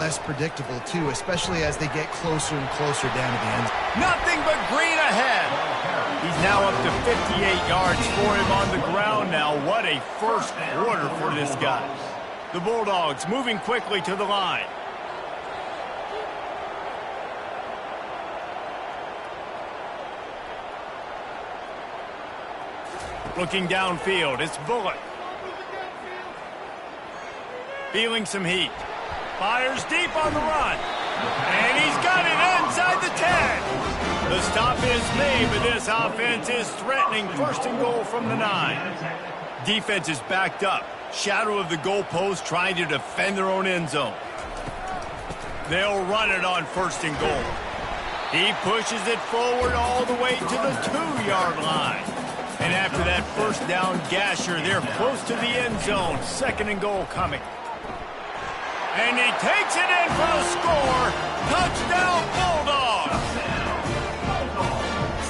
less predictable, too, especially as they get closer and closer down to the end. Nothing but green ahead. He's now up to 58 yards for him on the ground now. What a first quarter for this guy. The Bulldogs moving quickly to the line. Looking downfield, it's Bullock. Feeling some heat. Fires deep on the run. And he's got it inside the 10. The stop is made, but this offense is threatening first and goal from the 9. Defense is backed up. Shadow of the goalpost trying to defend their own end zone. They'll run it on first and goal. He pushes it forward all the way to the 2-yard line. And after that first down gasher, they're close to the end zone. Second and goal coming. And he takes it in for the score. Touchdown, Bulldogs.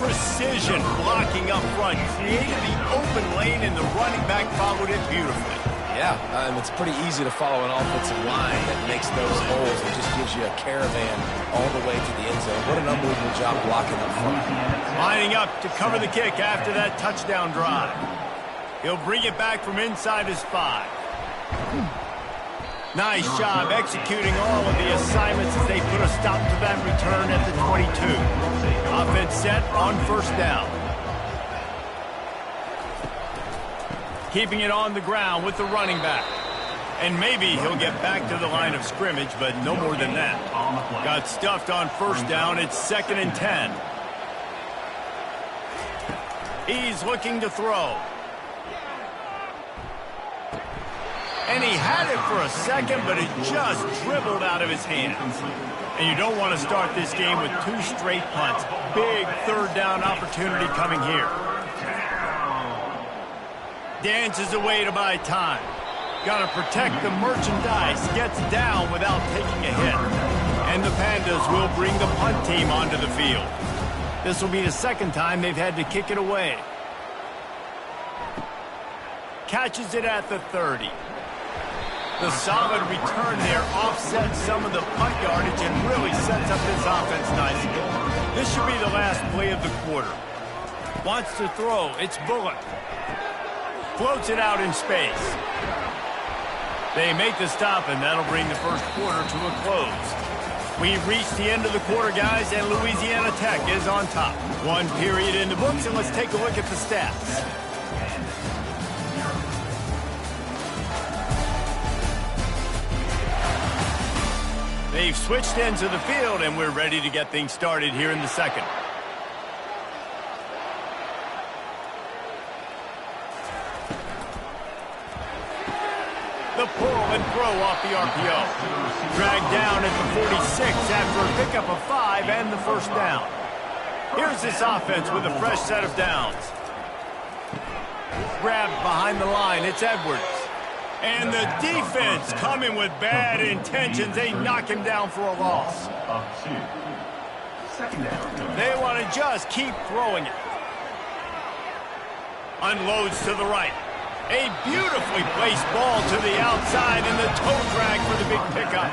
Precision blocking up front. Created the open lane, and the running back followed it beautifully. Yeah, it's pretty easy to follow an offensive line that makes those holes and just gives you a caravan all the way to the end zone. What an unbelievable job blocking up front. Lining up to cover the kick after that touchdown drive. He'll bring it back from inside his 5. Nice job executing all of the assignments as they put a stop to that return at the 22. Offense set on first down. Keeping it on the ground with the running back. And maybe he'll get back to the line of scrimmage, but no more than that. Got stuffed on first down. It's 2nd and 10. He's looking to throw. And he had it for a second, but it just dribbled out of his hands. And you don't want to start this game with 2 straight punts. Big third down opportunity coming here. Dances away to buy time. Got to protect the merchandise. Gets down without taking a hit. And the Pandas will bring the punt team onto the field. This will be the second time they've had to kick it away. Catches it at the 30. The solid return there offsets some of the punt yardage and really sets up this offense nicely. This should be the last play of the quarter. Wants to throw. It's Bullock. Floats it out in space. They make the stop, and that'll bring the first quarter to a close. We've reached the end of the quarter, guys, and Louisiana Tech is on top. 1 period in the books, and let's take a look at the stats. They've switched into the field, and we're ready to get things started here in the second. The pull and throw off the RPO. Dragged down at the 46 after a pickup of 5 and the first down. Here's this offense with a fresh set of downs. Grabbed behind the line, it's Edwards. And the defense coming with bad intentions. They knock him down for a loss. They want to just keep throwing it. Unloads to the right. A beautifully placed ball to the outside and the toe drag for the big pickup.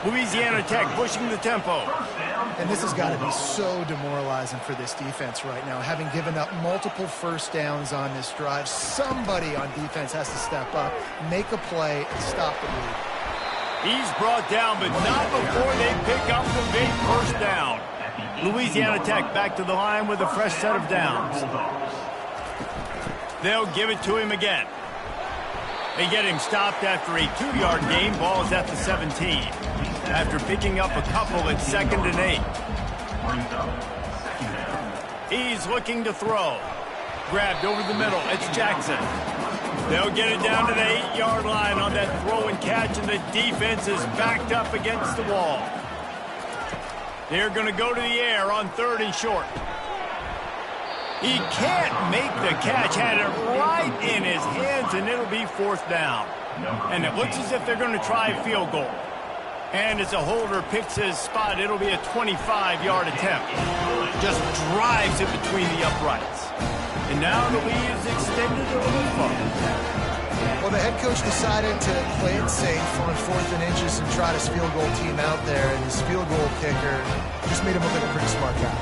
Louisiana Tech pushing the tempo. And this has got to be so demoralizing for this defense right now. Having given up multiple first downs on this drive, somebody on defense has to step up, make a play, and stop the lead. He's brought down, but not before they pick up the big first down. Louisiana Tech back to the line with a fresh set of downs. They'll give it to him again. They get him stopped after a 2-yard gain. Ball is at the 17. After picking up a couple, it's 2nd and 8. He's looking to throw. Grabbed over the middle. It's Jackson. They'll get it down to the 8-yard line on that throw and catch, and the defense is backed up against the wall. They're going to go to the air on 3rd and short. He can't make the catch. Had it right in his hands, and it'll be 4th down. And it looks as if they're going to try a field goal. And as a holder picks his spot, it'll be a 25-yard attempt. Just drives it between the uprights. And now the lead is extended a little far. Well, the head coach decided to play it safe on 4th and inches and try his field goal team out there, and his field goal kicker just made him look like a pretty smart guy.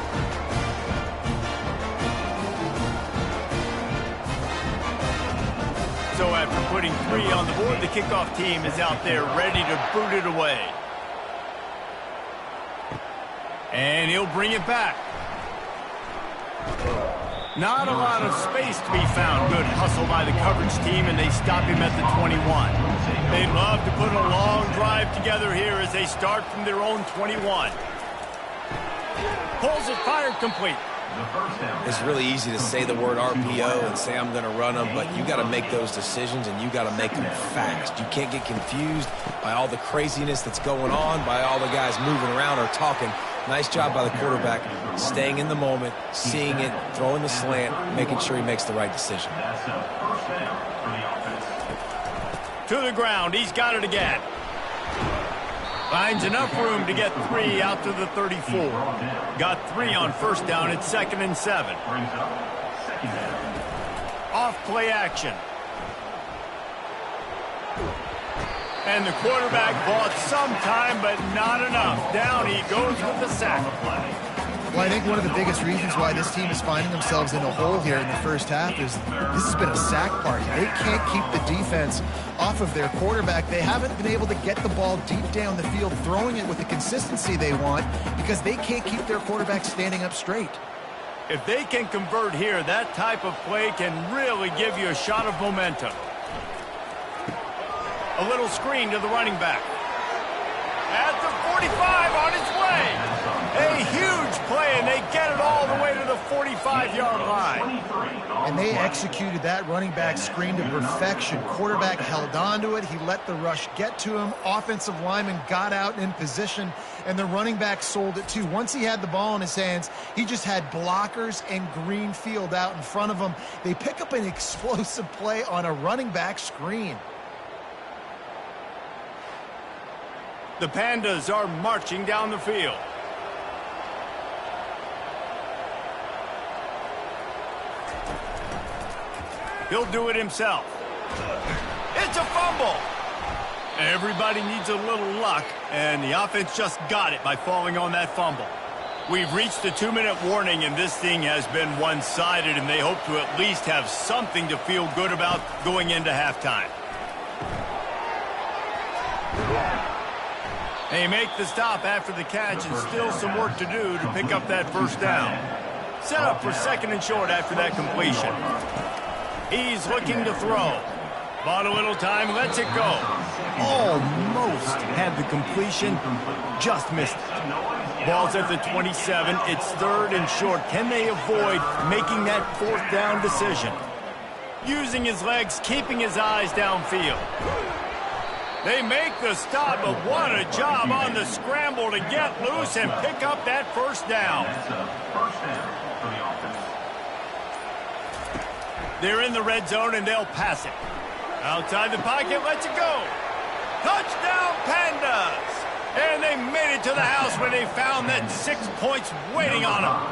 So after putting 3 on the board, the kickoff team is out there ready to boot it away. And he'll bring it back. Not a lot of space to be found. Good hustle by the coverage team, and they stop him at the 21. They'd love to put a long drive together here as they start from their own 21. Pulls it, fired, complete. It's really easy to say the word RPO and say I'm going to run them, but you got to make those decisions, and you got to make them fast. You can't get confused by all the craziness that's going on, by all the guys moving around or talking. Nice job by the quarterback, staying in the moment, seeing it, throwing the slant, making sure he makes the right decision. To the ground, he's got it again. Finds enough room to get 3 out to the 34. Got 3 on first down at 2nd and 7. Off play action. And the quarterback bought some time, but not enough. Down he goes with the sack. Well, I think one of the biggest reasons why this team is finding themselves in a hole here in the first half is this has been a sack party. They can't keep the defense off of their quarterback. They haven't been able to get the ball deep down the field, throwing it with the consistency they want, because they can't keep their quarterback standing up straight. If they can convert here, that type of play can really give you a shot of momentum. A little screen to the running back. At the 45, on its way. A huge play, and they get it all the way to the 45-yard line. And they executed that running back screen to perfection. Quarterback held on to it. He let the rush get to him. Offensive lineman got out in position, and the running back sold it too. Once he had the ball in his hands, he just had blockers and green field out in front of him. They pick up an explosive play on a running back screen. The Pandas are marching down the field. He'll do it himself. It's a fumble. Everybody needs a little luck, and the offense just got it by falling on that fumble. We've reached the 2-minute warning, and this thing has been one-sided, and they hope to at least have something to feel good about going into halftime. They make the stop after the catch, and still some work to do to pick up that first down. Set up for 2nd and short after that completion. He's looking to throw. Bought a little time, lets it go. Almost had the completion, just missed it. Ball's at the 27. It's 3rd and short. Can they avoid making that 4th down decision? Using his legs, keeping his eyes downfield. They make the stop, but what a job on the scramble to get loose and pick up that first down. They're in the red zone, and they'll pass it. Outside the pocket, lets it go. Touchdown, Pandas! And they made it to the house when they found that 6 points waiting on them.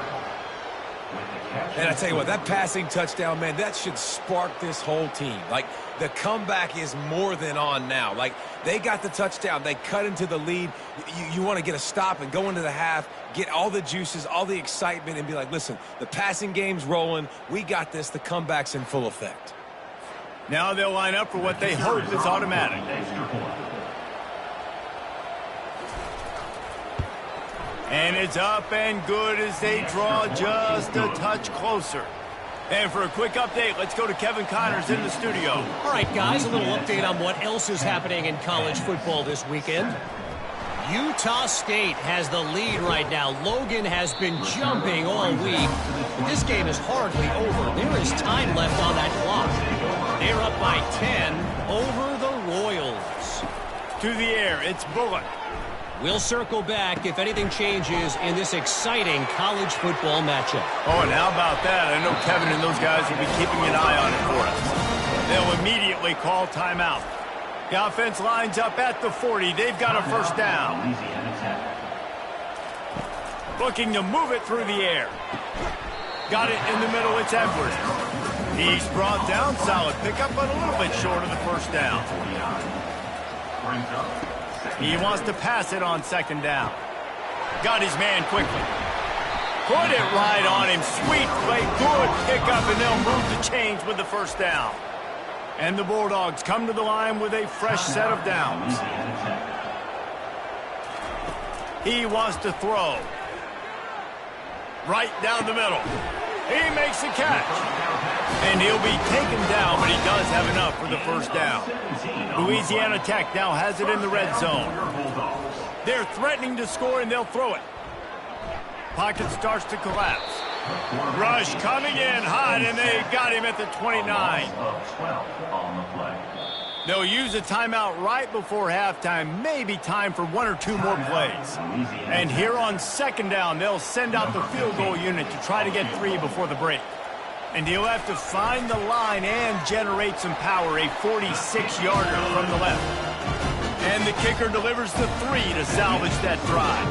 And I tell you what, that passing touchdown, man, that should spark this whole team. Like, the comeback is more than on now. Like, they got the touchdown. They cut into the lead. You want to get a stop and go into the half, get all the juices, all the excitement, and be like, listen, the passing game's rolling. We got this. The comeback's in full effect. Now they'll line up for what they hope is automatic. And it's up and good as they draw just a touch closer. And for a quick update, let's go to Kevin Connors in the studio. All right, guys, a little update on what else is happening in college football this weekend. Utah State has the lead right now. Logan has been jumping all week. But this game is hardly over. There is time left on that clock. They're up by 10 over the Royals. To the air, it's Bullock. We'll circle back if anything changes in this exciting college football matchup. Oh, and how about that? I know Kevin and those guys will be keeping an eye on it for us. They'll immediately call timeout. The offense lines up at the 40. They've got a first down. Looking to move it through the air. Got it in the middle. It's Edwards. He's brought down, solid pickup, but a little bit short of the first down. He wants to pass it on second down. Got his man quickly. Put it right on him. Sweet play, good pickup, and they'll move the chains with the first down. And the Bulldogs come to the line with a fresh set of downs. He wants to throw. Right down the middle. He makes the catch. And he'll be taken down, but he does have enough for the first down. Louisiana Tech now has it in the red zone. They're threatening to score, and they'll throw it. Pocket starts to collapse. Rush coming in hot, and they got him at the 29. They'll use a timeout right before halftime, maybe time for one or two more plays. And here on second down, they'll send out the field goal unit to try to get 3 before the break. And he'll have to find the line and generate some power, a 46-yarder from the left. And the kicker delivers the 3 to salvage that drive.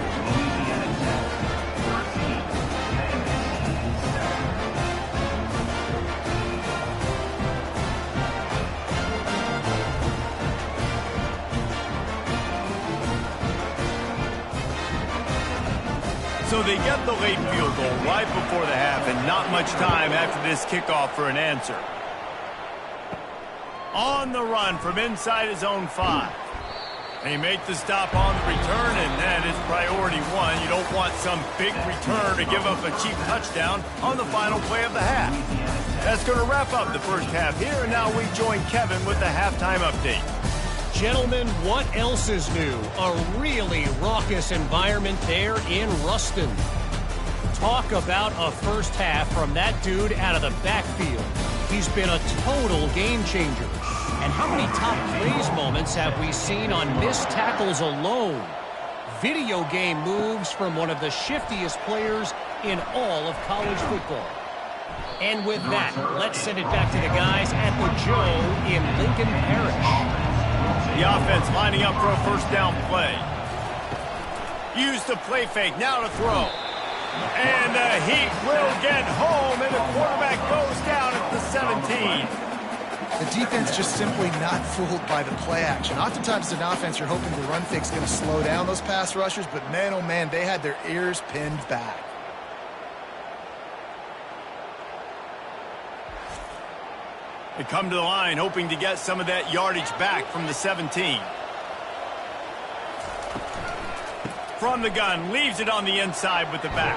So they get the late field goal right before the half, and not much time after this kickoff for an answer. On the run from inside his own 5. They make the stop on the return, and that is priority 1. You don't want some big return to give up a cheap touchdown on the final play of the half. That's going to wrap up the first half here, and now we join Kevin with the halftime update. Gentlemen, what else is new? A really raucous environment there in Ruston. Talk about a first half from that dude out of the backfield. He's been a total game changer. And how many top plays moments have we seen on missed tackles alone? Video game moves from one of the shiftiest players in all of college football. And with that, let's send it back to the guys at the Joe in Lincoln Parish. The offense lining up for a first down play. Use the play fake, now to throw. And the Heat will get home, and the quarterback goes down at the 17. The defense just simply not fooled by the play action. Oftentimes, as an offense, you're hoping the run fake's going to slow down those pass rushers, but man, oh man, they had their ears pinned back. They come to the line hoping to get some of that yardage back from the 17. From the gun, leaves it on the inside with the back.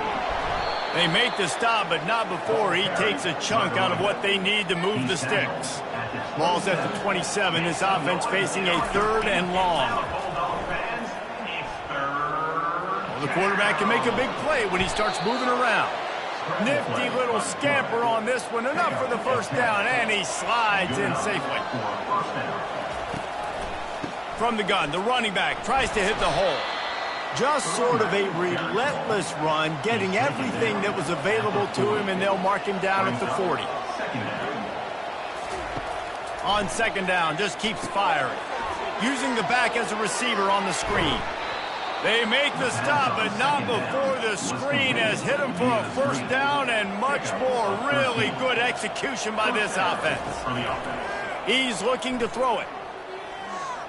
They make the stop, but not before he takes a chunk out of what they need to move the sticks. Ball's at the 27. This offense facing a 3rd and long. Well, the quarterback can make a big play when he starts moving around. Nifty little scamper on this one. Enough for the first down, and he slides in safely. From the gun, the running back tries to hit the hole. Just sort of a relentless run, getting everything that was available to him, and they'll mark him down at the 40. On second down, just keeps firing. Using the back as a receiver on the screen. They make the stop, but not before the screen has hit him for a first down, and much more. Really good execution by this offense. He's looking to throw it.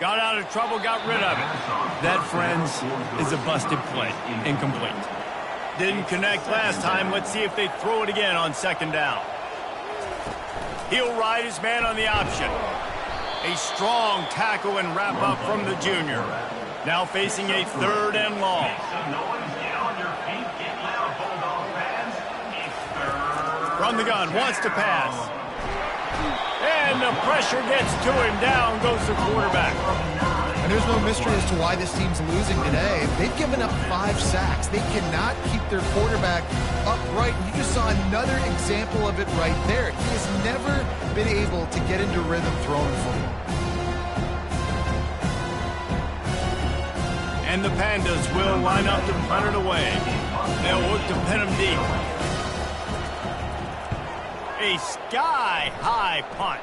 Got out of trouble, got rid of it. That, friends, is a busted play. Incomplete. Didn't connect last time. Let's see if they throw it again on second down. He'll ride his man on the option. A strong tackle and wrap up from the junior. Now facing a 3rd and long. From the gun, wants to pass. And the pressure gets to him. Down goes the quarterback. And there's no mystery as to why this team's losing today. They've given up 5 sacks. They cannot keep their quarterback upright. You just saw another example of it right there. He has never been able to get into rhythm throwing the football. And the Pandas will line up to punt it away. They'll look to pin him deep. A sky-high punt.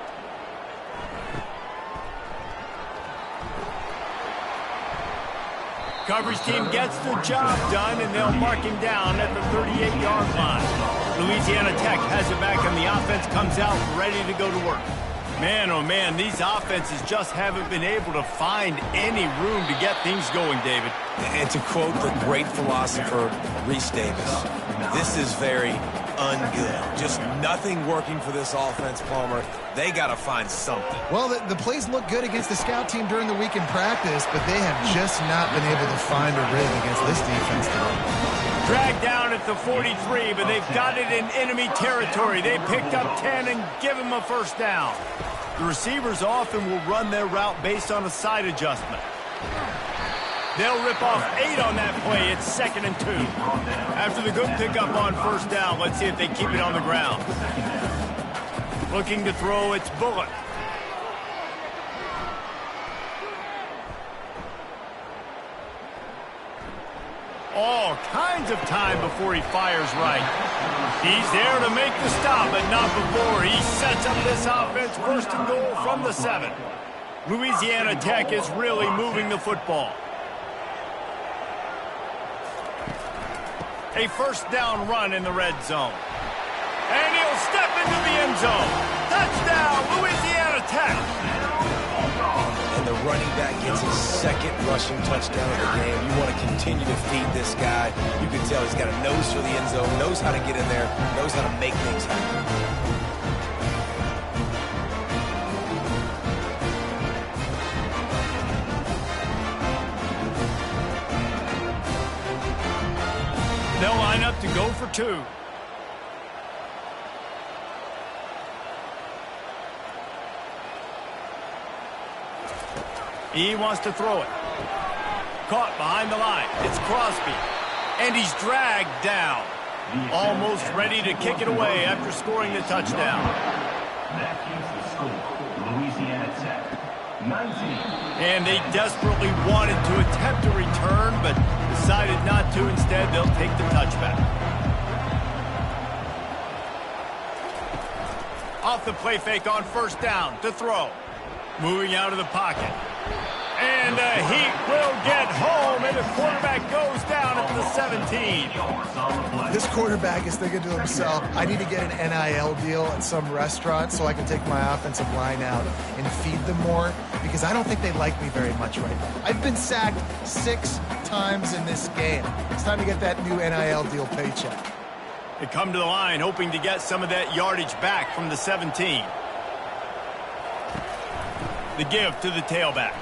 Coverage team gets the job done, and they'll mark him down at the 38-yard line. Louisiana Tech has it back, and the offense comes out ready to go to work. Man, oh man, these offenses just haven't been able to find any room to get things going, David. And to quote the great philosopher, Reese Davis, this is very ungood. Just nothing working for this offense, Palmer. They got to find something. Well, the plays look good against the scout team during the week in practice, but they have just not been able to find a rhythm against this defense today. Dragged down at the 43, but they've got it in enemy territory. They picked up 10 and give him a first down. The receivers often will run their route based on a side adjustment. They'll rip off 8 on that play. It's 2nd and 2. After the good pickup on first down, let's see if they keep it on the ground. Looking to throw, it's Bullock. All kinds of time before he fires right. He's there to make the stop, but not before. He sets up this offense 1st and goal from the 7. Louisiana Tech is really moving the football. A first down run in the red zone. And he'll step into the end zone. Touchdown, Louisiana Tech. And the running back gets his 2nd rushing touchdown of the game. You want to continue to feed this guy. You can tell he's got a nose for the end zone, knows how to get in there, knows how to make things happen. They'll line up to go for 2. He wants to throw it. Caught behind the line. It's Crosby. And he's dragged down. Almost ready to kick it away after scoring the touchdown. That is the score. Louisiana Tech, 19. And they desperately wanted to attempt a return, but decided not to. Instead, they'll take the touchback. Off the play fake on first down to throw. Moving out of the pocket. And he will get home, and the quarterback goes down at the 17. This quarterback is thinking to himself, I need to get an NIL deal at some restaurant so I can take my offensive line out and feed them more, because I don't think they like me very much right now. I've been sacked 6 times in this game. It's time to get that new NIL deal paycheck. They come to the line hoping to get some of that yardage back from the 17. The give to the tailback.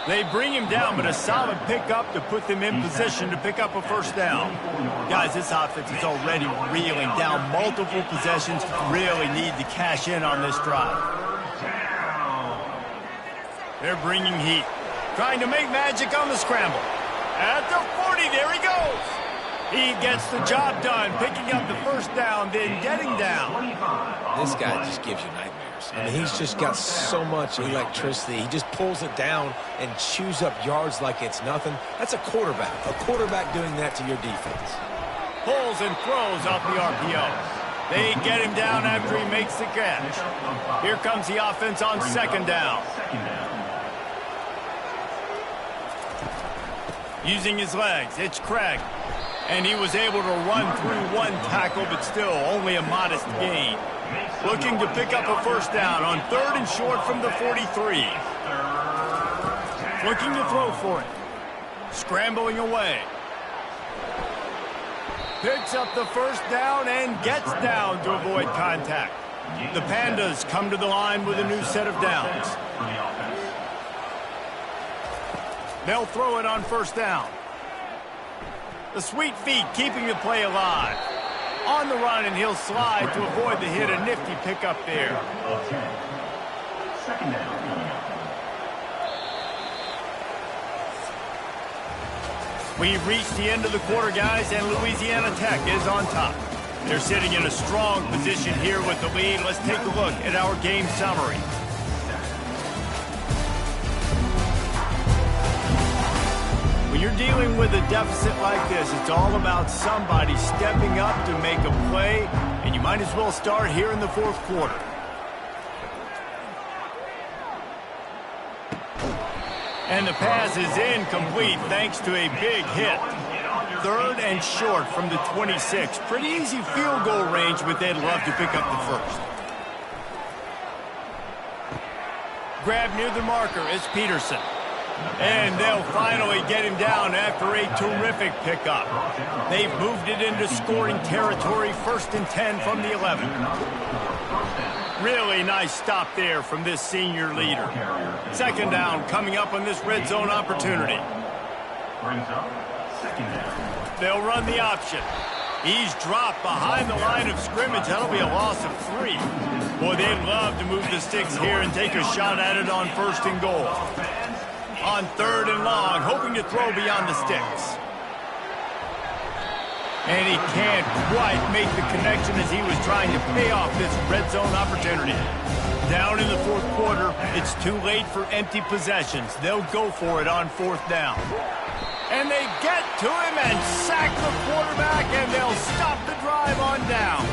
They bring him down, but a solid pickup to put them in position to pick up a first down. Guys, this offense is already reeling down multiple possessions. Really need to cash in on this drive. They're bringing heat. Trying to make magic on the scramble. At the 40, there he goes. He gets the job done, picking up the first down, then getting down. This guy just gives you nightmares. I mean, he's just got so much electricity. He just pulls it down and chews up yards like it's nothing. That's a quarterback. A quarterback doing that to your defense. Pulls and throws off the RPO. They get him down after he makes the catch. Here comes the offense on 2nd down. Using his legs, it's Craig. And he was able to run through 1 tackle, but still only a modest gain. Looking to pick up a first down on 3rd and short from the 43. Looking to throw for it. Scrambling away. Picks up the first down and gets down to avoid contact. The Pandas come to the line with a new set of downs. They'll throw it on first down. The sweet feet keeping the play alive. On the run, and he'll slide to avoid the hit. A nifty pickup there. Second down. We've reached the end of the quarter, guys, and Louisiana Tech is on top. They're sitting in a strong position here with the lead. Let's take a look at our game summary. When you're dealing with a deficit like this, it's all about somebody stepping up to make a play, and you might as well start here in the 4th quarter. And the pass is incomplete thanks to a big hit. 3rd and short from the 26. Pretty easy field goal range, but they'd love to pick up the first. Grab near the marker is Peterson. And they'll finally get him down after a terrific pickup. They've moved it into scoring territory, 1st and 10 from the 11. Really nice stop there from this senior leader. 2nd down coming up on this red zone opportunity. They'll run the option. He's dropped behind the line of scrimmage. That'll be a loss of 3. Boy, they'd love to move the sticks here and take a shot at it on 1st and goal. On 3rd and long, hoping to throw beyond the sticks. And he can't quite make the connection as he was trying to pay off this red zone opportunity. Down in the 4th quarter, it's too late for empty possessions. They'll go for it on 4th down. And they get to him and sack the quarterback, and they'll stop the drive on down.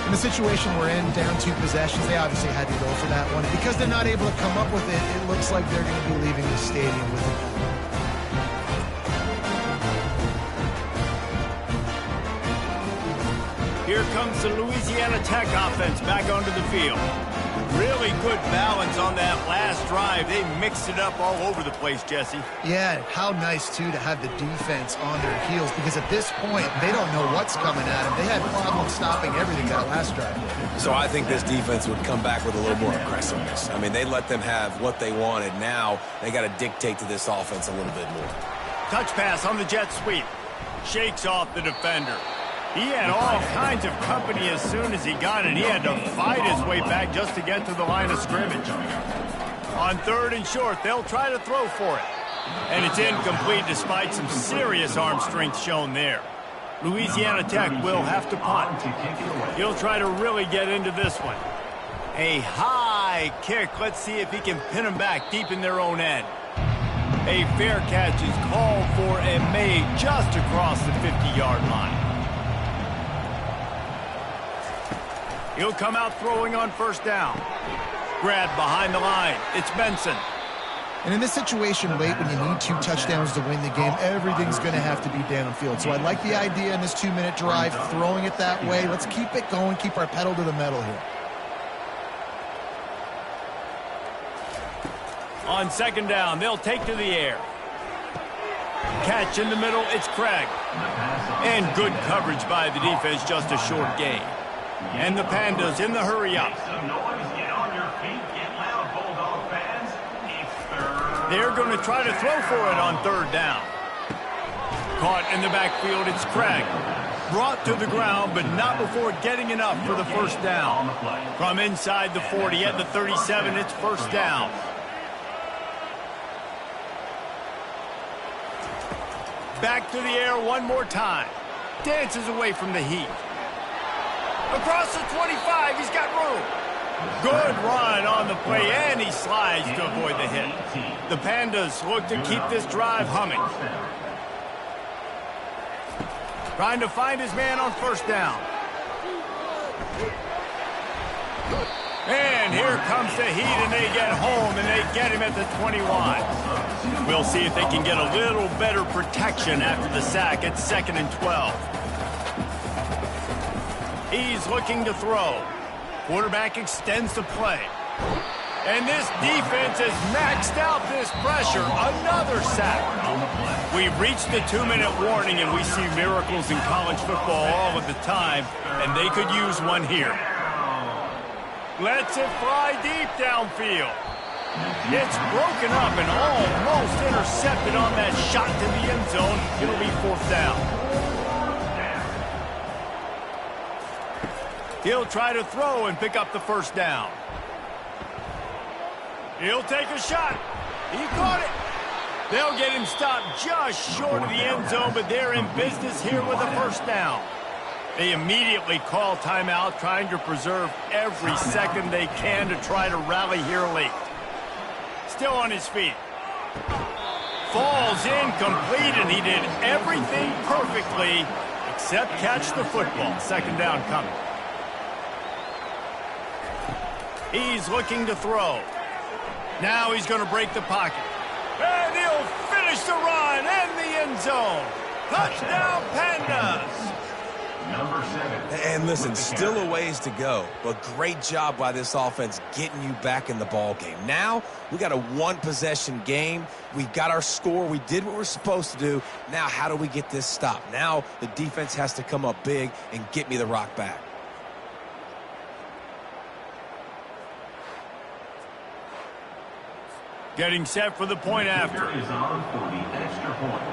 In the situation we're in, down 2 possessions, they obviously had to go for that one. Because they're not able to come up with it, it looks like they're going to be leaving the stadium with it. Here comes the Louisiana Tech offense back onto the field. Really good balance on that last drive. They mixed it up all over the place, Jesse. Yeah, how nice, too, to have the defense on their heels, because at this point, they don't know what's coming at them. They had problems stopping everything that last drive. So I think this defense would come back with a little more aggressiveness. I mean, they let them have what they wanted. Now they got to dictate to this offense a little bit more. Touch pass on the jet sweep. Shakes off the defender. He had all kinds of company as soon as he got it. He had to fight his way back just to get to the line of scrimmage. On 3rd and short, they'll try to throw for it. And it's incomplete despite some serious arm strength shown there. Louisiana Tech will have to punt. He'll try to really get into this one. A high kick. Let's see if he can pin them back deep in their own end. A fair catch is called for and made just across the 50-yard line. He'll come out throwing on 1st down. Grab behind the line. It's Benson. And in this situation late when you need 2 touchdowns to win the game, everything's going to have to be downfield. So I like the idea in this 2-minute drive, throwing it that way. Let's keep it going, keep our pedal to the metal here. On 2nd down, they'll take to the air. Catch in the middle, it's Craig. And good coverage by the defense, just a short gain. And the Pandas in the hurry-up. They're going to try to throw for it on 3rd down. Caught in the backfield, it's Craig. Brought to the ground, but not before getting enough for the 1st down. From inside the 40 at the 37, it's 1st down. Back to the air one more time. Dances away from the heat. Across the 25, he's got room. Good run on the play, and he slides to avoid the hit. The Pandas look to keep this drive humming. Trying to find his man on 1st down. And here comes the heat, and they get home, and they get him at the 21. We'll see if they can get a little better protection after the sack at 2nd and 12. He's looking to throw. Quarterback extends the play. And this defense has maxed out this pressure. Another sack. We've reached the 2-minute warning, and we see miracles in college football all of the time, and they could use one here. Lets it fly deep downfield. It's broken up and almost intercepted on that shot to the end zone. It'll be 4th down. He'll try to throw and pick up the 1st down. He'll take a shot. He caught it. They'll get him stopped just short of the end zone, but they're in business here with a 1st down. They immediately call timeout, trying to preserve every second they can to try to rally here late. Still on his feet. Falls incomplete, and he did everything perfectly except catch the football. 2nd down coming. He's looking to throw. Now he's going to break the pocket. And he'll finish the run in the end zone. Touchdown, Pandas! Number 7. And listen, still a ways to go, but great job by this offense getting you back in the ball game. Now, we got a one-possession game. We've got our score. We did what we're supposed to do. Now, how do we get this stopped? Now, the defense has to come up big and get me the rock back. Getting set for the point after. Here is on for the extra point.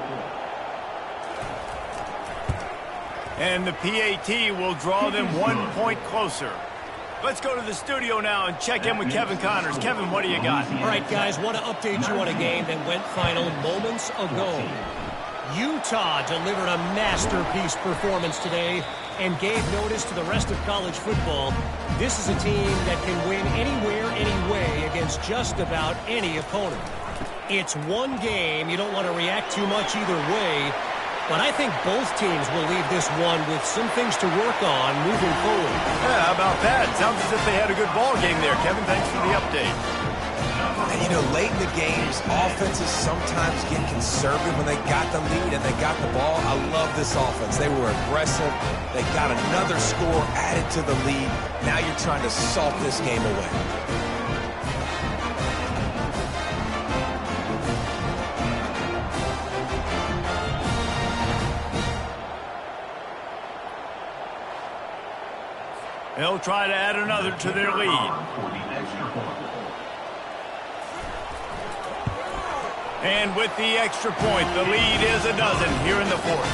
And the PAT will draw them 1 point closer. Let's go to the studio now and check in with Kevin Connors. Kevin, what do you got? All right, guys, want to update you on a game that went final moments ago. Utah delivered a masterpiece performance today and gave notice to the rest of college football. This is a team that can win anywhere, anyway against just about any opponent. It's one game. You don't want to react too much either way. But I think both teams will leave this one with some things to work on moving forward. Yeah, how about that? Sounds as if they had a good ball game there, Kevin. Thanks for the update. And, you know, late in the games, offenses sometimes get conservative when they got the lead and they got the ball. I love this offense. They were aggressive. They got another score added to the lead. Now you're trying to salt this game away. They'll try to add another to their lead. And with the extra point, the lead is a dozen here in the fourth.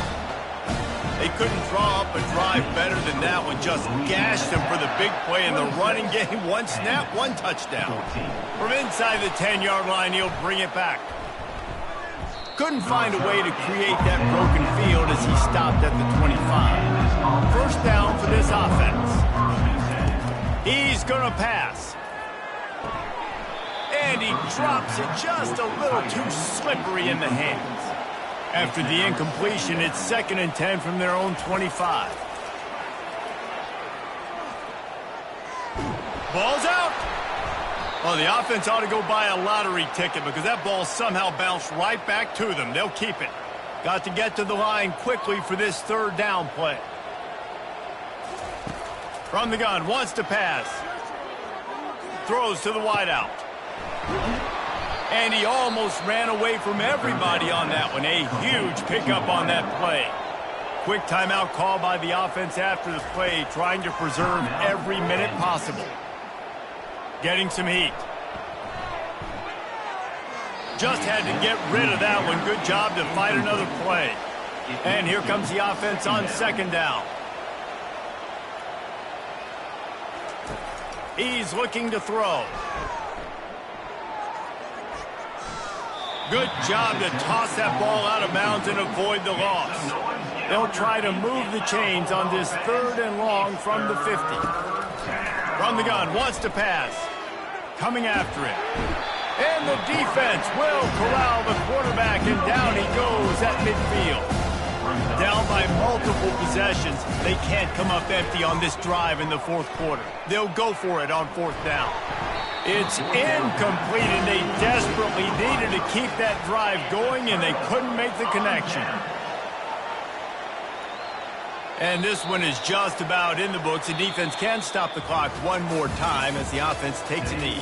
They couldn't draw up a drive better than that one. Just gashed them for the big play in the running game. One snap, one touchdown. From inside the 10-yard line, he'll bring it back. Couldn't find a way to create that broken field as he stopped at the 25. First down for this offense. He's going to pass. And he drops it just a little too slippery in the hands. After the incompletion, it's 2nd and 10 from their own 25. Ball's out. Well, the offense ought to go buy a lottery ticket because that ball somehow bounced right back to them. They'll keep it. Got to get to the line quickly for this third down play. From the gun, wants to pass. Throws to the wideout. And he almost ran away from everybody on that one. A huge pickup on that play. Quick timeout call by the offense after the play, trying to preserve every minute possible. Getting some heat. Just had to get rid of that one. Good job to fight another play. And here comes the offense on 2nd down. He's looking to throw. Good job to toss that ball out of bounds and avoid the loss. They'll try to move the chains on this 3rd and long from the 50. From the gun, wants to pass. Coming after it. And the defense will corral the quarterback, and down he goes at midfield. Down by multiple possessions, they can't come up empty on this drive in the 4th quarter. They'll go for it on 4th down. It's incomplete, and they desperately needed to keep that drive going, and they couldn't make the connection. And this one is just about in the books. The defense can stop the clock one more time as the offense takes a knee.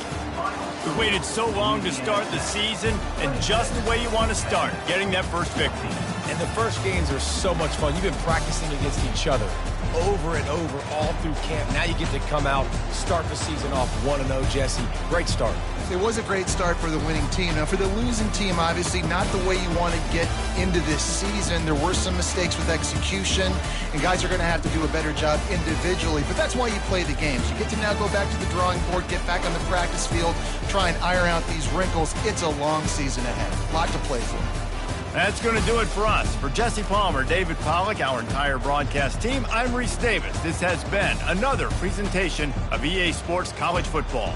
We waited so long to start the season, and just the way you want to start, getting that first victory. And the first games are so much fun. You've been practicing against each other over and over all through camp. Now you get to come out, start the season off 1-0, Jesse. Great start. It was a great start for the winning team. Now, for the losing team, obviously not the way you want to get into this season. There were some mistakes with execution, and guys are going to have to do a better job individually. But that's why you play the games. You get to now go back to the drawing board, get back on the practice field, try and iron out these wrinkles. It's a long season ahead. A lot to play for. That's going to do it for us. For Jesse Palmer, David Pollack, our entire broadcast team, I'm Reese Davis. This has been another presentation of EA Sports College Football.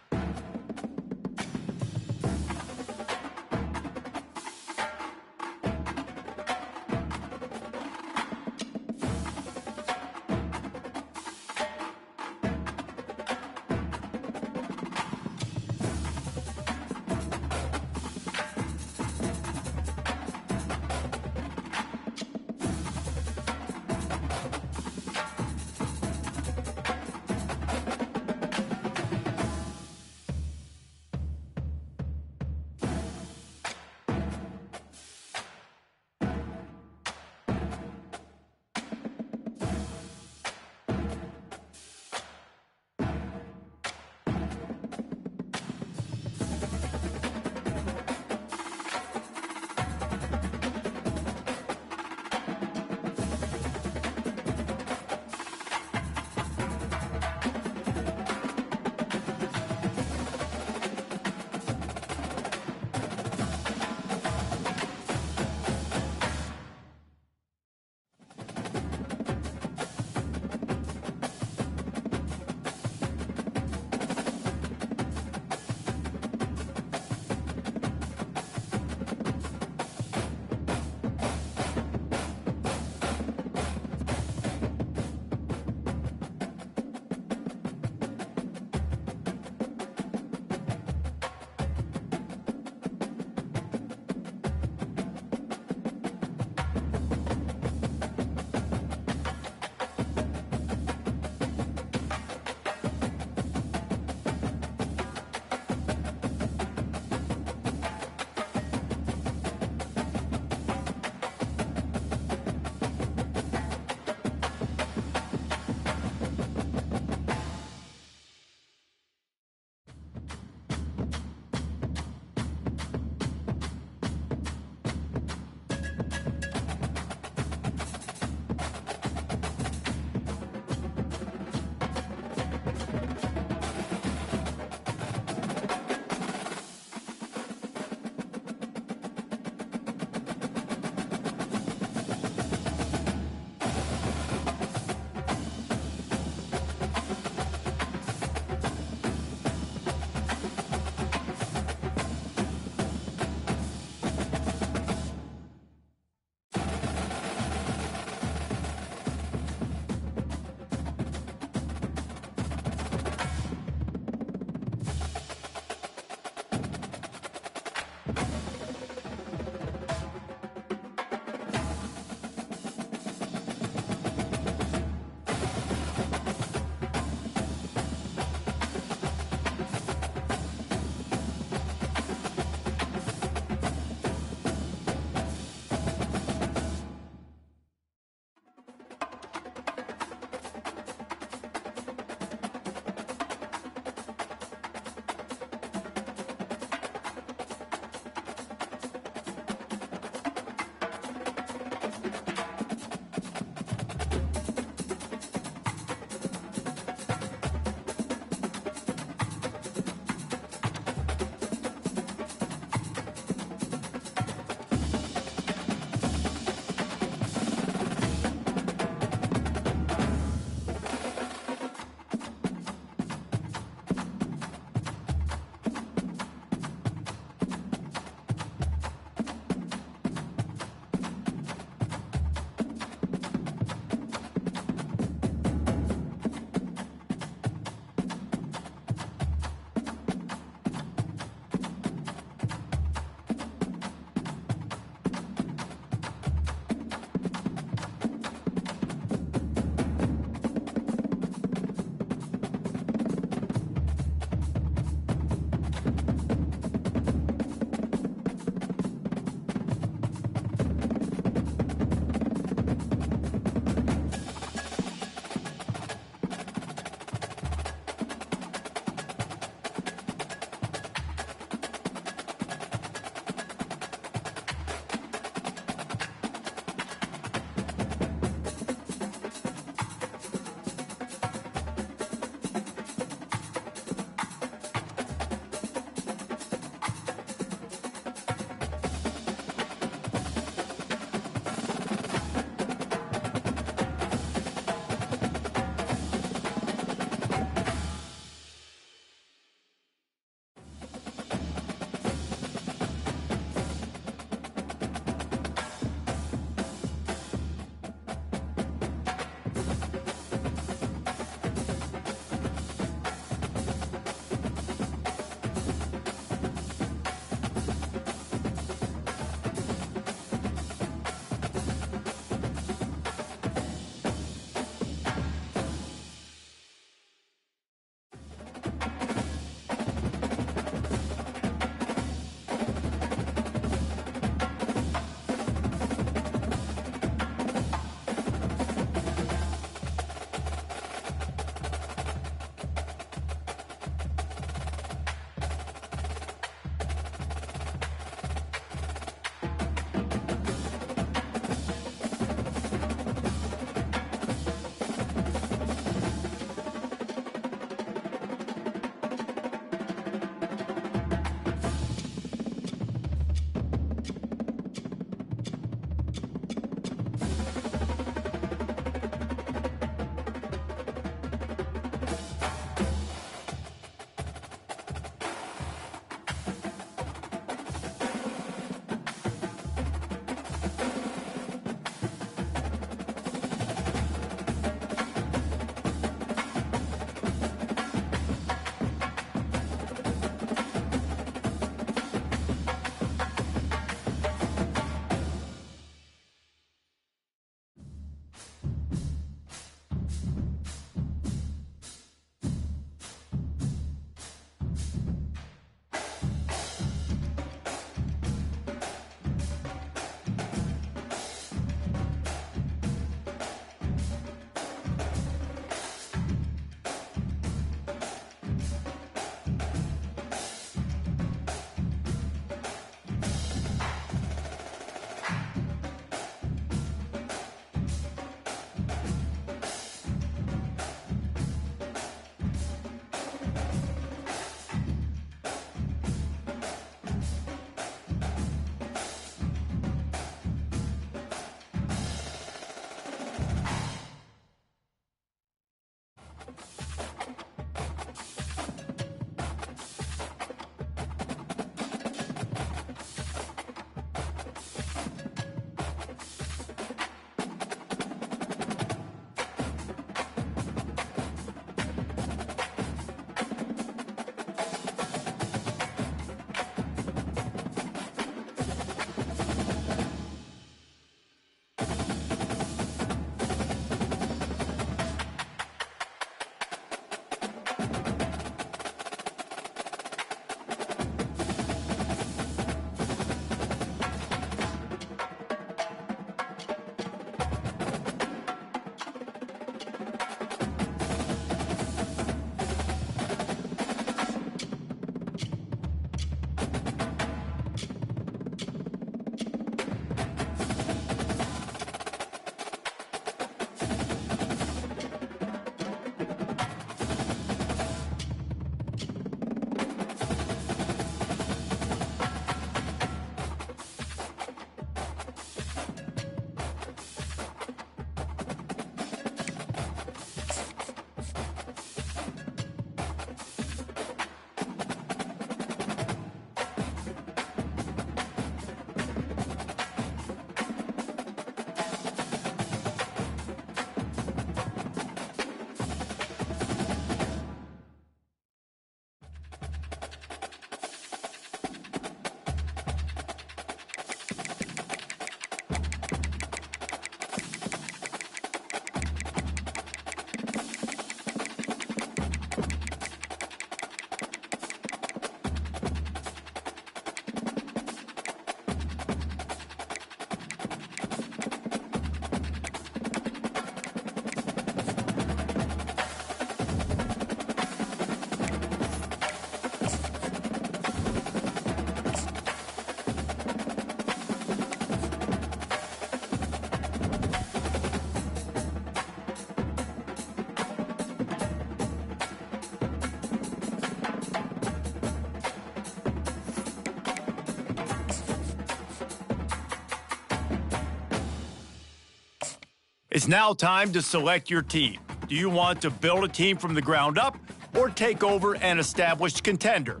It's now time to select your team. Do you want to build a team from the ground up or take over an established contender?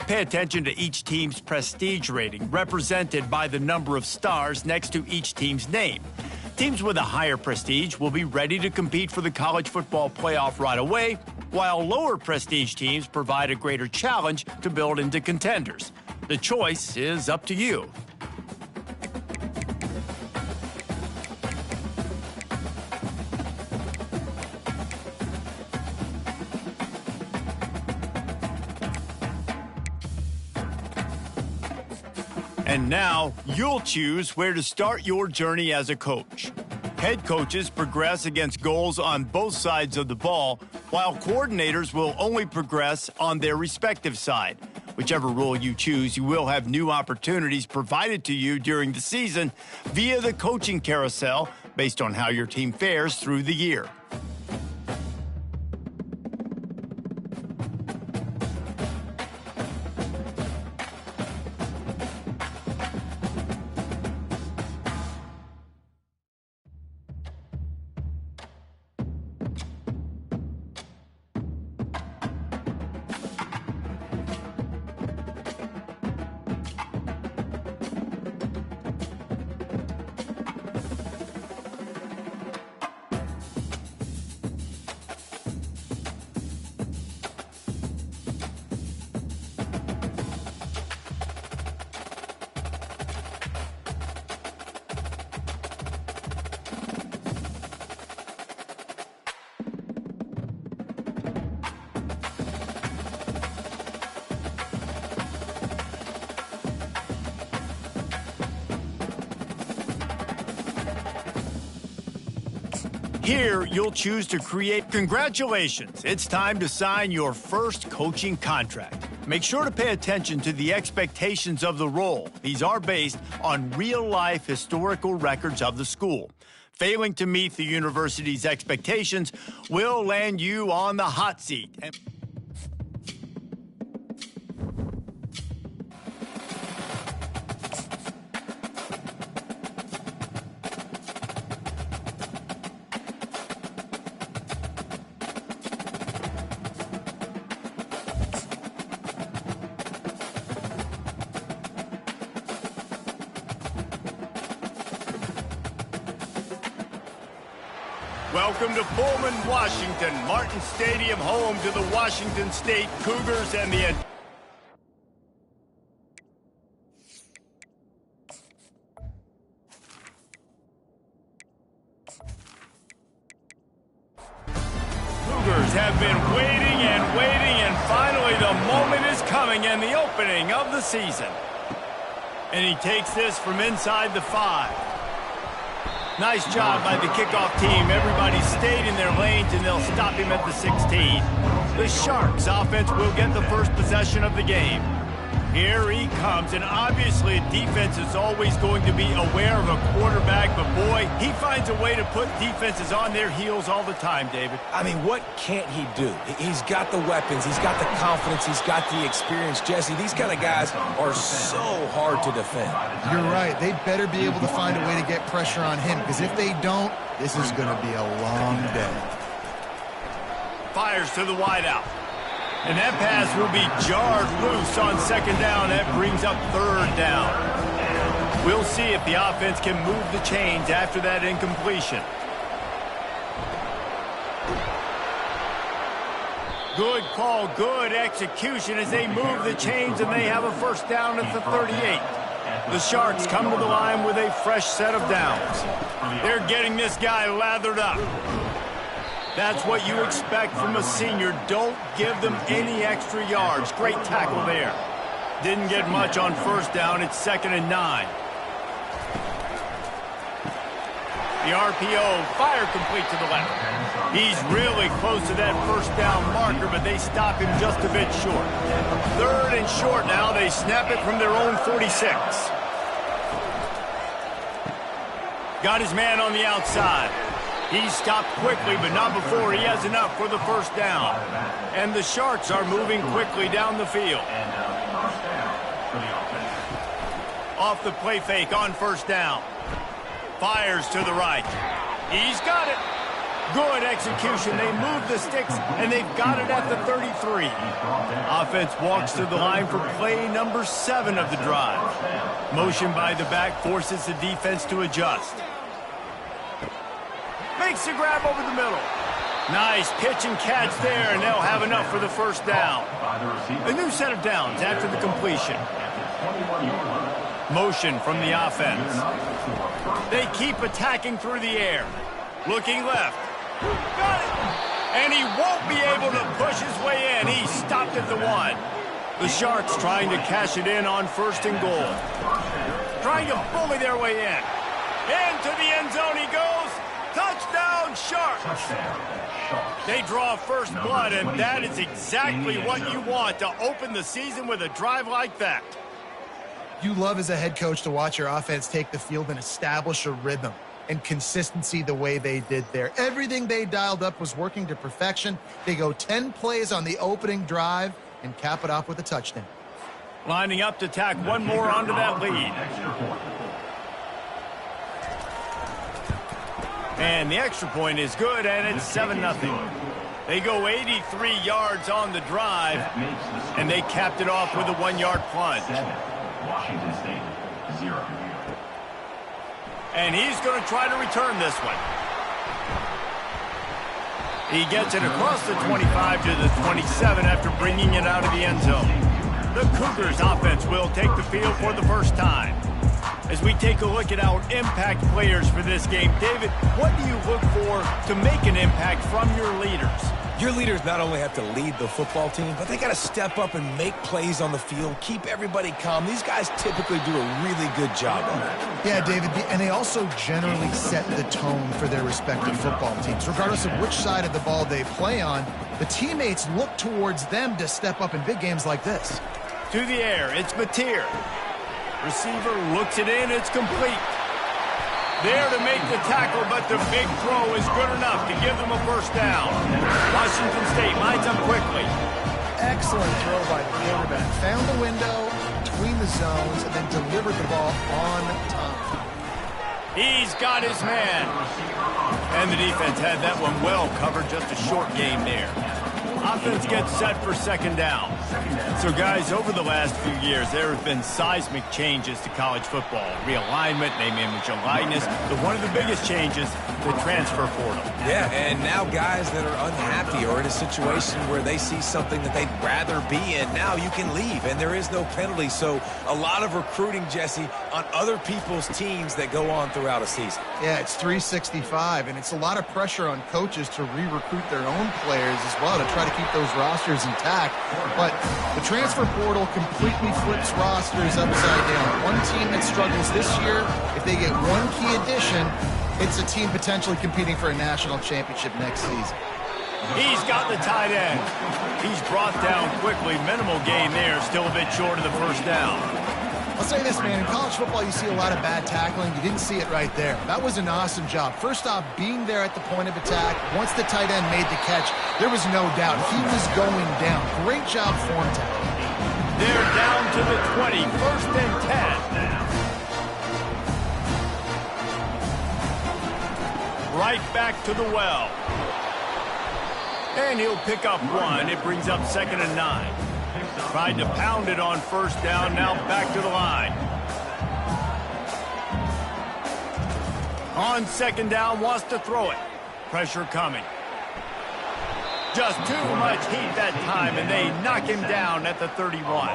Pay attention to each team's prestige rating, represented by the number of stars next to each team's name. Teams with a higher prestige will be ready to compete for the college football playoff right away, while lower prestige teams provide a greater challenge to build into contenders. The choice is up to you. And now, you'll choose where to start your journey as a coach. Head coaches progress against goals on both sides of the ball, while coordinators will only progress on their respective side. Whichever role you choose, you will have new opportunities provided to you during the season via the coaching carousel based on how your team fares through the year. Here, you'll choose to create. Congratulations, it's time to sign your first coaching contract. Make sure to pay attention to the expectations of the role. These are based on real-life historical records of the school. Failing to meet the university's expectations will land you on the hot seat. Welcome to Pullman, Washington. Martin Stadium, home to the Washington State Cougars and the Cougars have been waiting and finally the moment is coming and the opening of the season. And he takes this from inside the 5. Nice job by the kickoff team. Everybody stayed in their lanes, and they'll stop him at the 16. The Sharks offense will get the first possession of the game. Here he comes, and obviously defense is always going to be aware of a quarterback, but boy, he finds a way to put defenses on their heels all the time, David. I mean, what can't he do? He's got the weapons, he's got the confidence, he's got the experience. Jesse, these kind of guys are so hard to defend. You're right. They better be able to find a way to get pressure on him, because if they don't, this is going to be a long day. Fires to the wideout. And that pass will be jarred loose on second down. That brings up third down. We'll see if the offense can move the chains after that incompletion. Good call, good execution as they move the chains, and they have a first down at the 38. The Sharks come to the line with a fresh set of downs. They're getting this guy lathered up. That's what you expect from a senior. Don't give them any extra yards. Great tackle there. Didn't get much on first down. It's 2nd and 9. The RPO, fire complete to the left. He's really close to that first down marker, but they stop him just a bit short. 3rd and short now. They snap it from their own 46. Got his man on the outside. He stopped quickly, but not before he has enough for the first down. And the Sharks are moving quickly down the field. Off the play fake on first down. Fires to the right. He's got it. Good execution. They move the sticks, and they've got it at the 33. Offense walks to the line for play number 7 of the drive. Motion by the back forces the defense to adjust. Makes the grab over the middle. Nice pitch and catch there, and they'll have enough for the first down. A new set of downs after the completion. Motion from the offense. They keep attacking through the air. Looking left. Got it! And he won't be able to push his way in. He stopped at the 1. The Sharks trying to cash it in on 1st and goal. Trying to bully their way in. Into the end zone he goes. Touchdown, Sharks! They draw first blood, and that is exactly what you want to open the season with a drive like that. You love as a head coach to watch your offense take the field and establish a rhythm and consistency the way they did there. Everything they dialed up was working to perfection. They go 10 plays on the opening drive and cap it off with a touchdown. Lining up to tack one more onto that lead. And the extra point is good, and it's 7-0. They go 83 yards on the drive, and they capped it off with a 1-yard plunge. Washington State, 0. And he's going to try to return this one. He gets it across the 25 to the 27 after bringing it out of the end zone. The Cougars offense will take the field for the first time. As we take a look at our impact players for this game, David, what do you look for to make an impact from your leaders? Your leaders not only have to lead the football team, but they got to step up and make plays on the field, keep everybody calm. These guys typically do a really good job of it. Yeah, David, and they also generally set the tone for their respective football teams. Regardless of which side of the ball they play on, the teammates look towards them to step up in big games like this. To the air, it's Mateer. Receiver looks it in, it's complete. There to make the tackle, but the big throw is good enough to give them a first down. Washington State lines up quickly. Excellent throw by the quarterback. Found the window between the zones and then delivered the ball on time. He's got his man. And the defense had that one well covered, just a short game there. Offense gets set for 2nd down. So, guys, over the last few years, there have been seismic changes to college football. Realignment, name, image, and likeness. But one of the biggest changes, the transfer portal. Yeah, and now guys that are unhappy or in a situation where they see something that they'd rather be in, now you can leave, and there is no penalty. So a lot of recruiting, Jesse, on other people's teams that go on throughout a season. Yeah, it's 365, and it's a lot of pressure on coaches to re-recruit their own players as well to try to keep those rosters intact. But the transfer portal completely flips rosters upside down. One team that struggles this year, if they get one key addition, it's a team potentially competing for a national championship next season. He's got the tight end. He's brought down quickly. Minimal gain there, still a bit short of the first down. I'll say this, man, in college football, you see a lot of bad tackling. You didn't see it right there. That was an awesome job. First off, being there at the point of attack. Once the tight end made the catch, there was no doubt he was going down. Great job form tackling. They're down to the 20, 1st and 10. Right back to the well. And he'll pick up 1. It brings up 2nd and 9. Tried to pound it on 1st down, now back to the line. On 2nd down, wants to throw it. Pressure coming. Just too much heat that time, and they knock him down at the 31.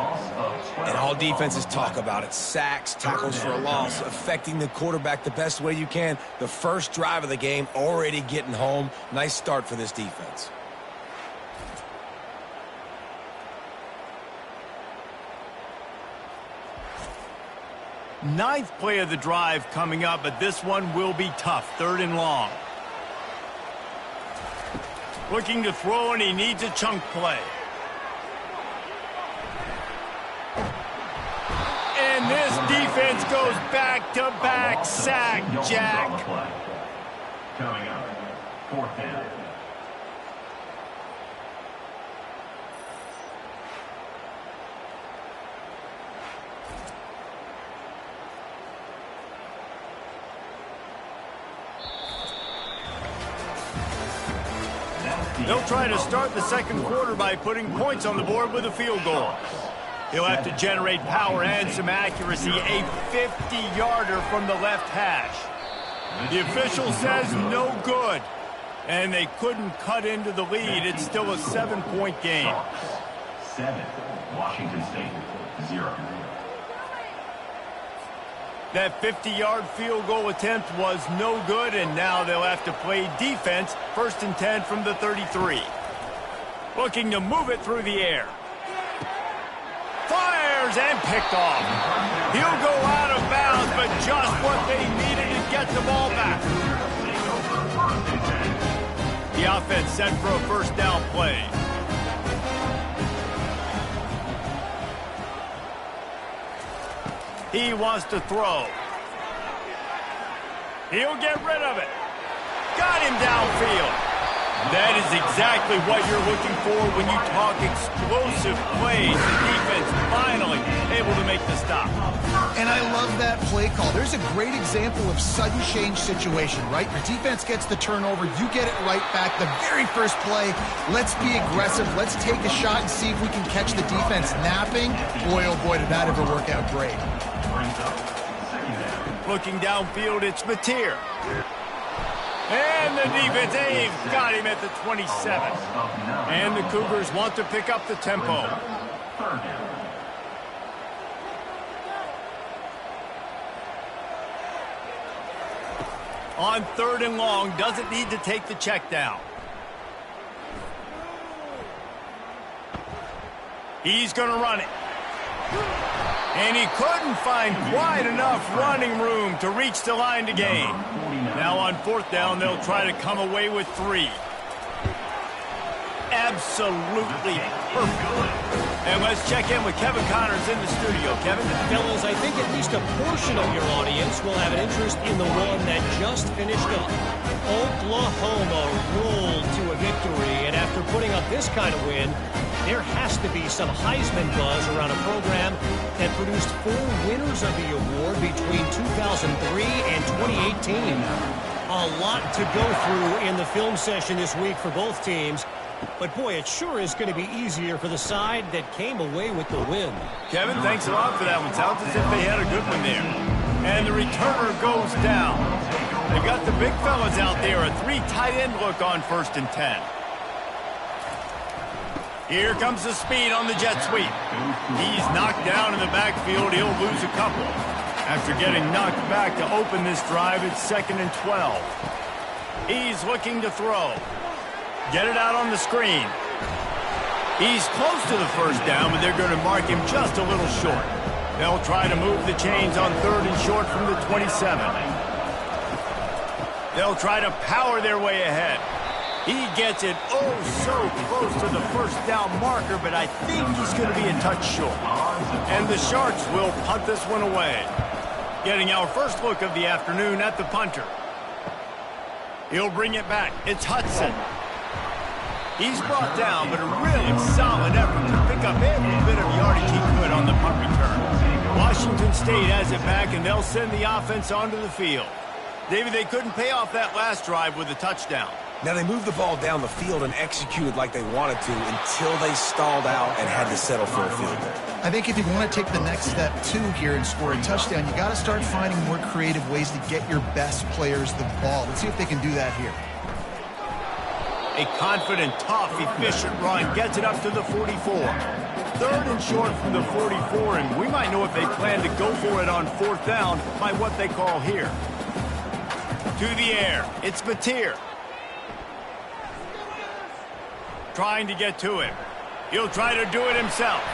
And all defenses talk about it. Sacks, tackles for a loss, affecting the quarterback the best way you can. The first drive of the game, already getting home. Nice start for this defense. Ninth play of the drive coming up, but this one will be tough. 3rd and long. Looking to throw, and he needs a chunk play. And this defense goes back-to-back sack, Jack. Coming up, 4th down. They'll try to start the second quarter by putting points on the board with a field goal. He'll have to generate power and some accuracy, a 50-yarder from the left hash. The official says no good, and they couldn't cut into the lead. It's still a 7-point game. 7, Washington State, 0. That 50-yard field goal attempt was no good, and now they'll have to play defense, 1st and 10 from the 33. Looking to move it through the air. Fires and picked off. He'll go out of bounds, but just what they needed to get the ball back. The offense set for a first down play. He wants to throw. He'll get rid of it. Got him downfield. That is exactly what you're looking for when you talk explosive plays. The defense finally able to make the stop. And I love that play call. There's a great example of sudden change situation, right? Your defense gets the turnover. You get it right back. The very first play, let's be aggressive. Let's take a shot and see if we can catch the defense napping. Boy, oh boy, did that ever work out great. Looking downfield, it's Mateer. And the defense, they've got him at the 27. And the Cougars want to pick up the tempo. On 3rd and long, doesn't need to take the check down. He's going to run it. And he couldn't find quite enough running room to reach the line to gain. Now on 4th down, they'll try to come away with 3. Absolutely perfect. And let's check in with Kevin Connors in the studio. Kevin? Fellas, I think at least a portion of your audience will have an interest in the one that just finished up. Oklahoma rolled to a victory, and after putting up this kind of win, there has to be some Heisman buzz around a program that produced 4 winners of the award between 2003 and 2018. A lot to go through in the film session this week for both teams. But, boy, it sure is going to be easier for the side that came away with the win. Kevin, thanks a lot for that one. Sounds as if they had a good one there. And the returner goes down. They've got the big fellas out there. A 3 tight end look on 1st and 10. Here comes the speed on the jet sweep. He's knocked down in the backfield. He'll lose a couple. After getting knocked back to open this drive, it's 2nd and 12. He's looking to throw. Get it out on the screen. He's close to the first down, but they're going to mark him just a little short. They'll try to move the chains on 3rd and short from the 27. They'll try to power their way ahead. He gets it oh so close to the first down marker, but I think he's going to be a touch short. And the Sharks will punt this one away. Getting our first look of the afternoon at the punter. He'll bring it back. It's Hudson. He's brought down, but a really solid effort to pick up every bit of yardage he could on the punt return. Washington State has it back, and they'll send the offense onto the field. David, they couldn't pay off that last drive with a touchdown. Now, they moved the ball down the field and executed like they wanted to until they stalled out and had to settle for a field goal. I think if you want to take the next step, too, here and score a touchdown, you got to start finding more creative ways to get your best players the ball. Let's see if they can do that here. A confident, tough, efficient run gets it up to the 44. 3rd and short from the 44, and we might know if they plan to go for it on 4th down by what they call here. To the air, it's Mateer. Trying to get to him. He'll try to do it himself.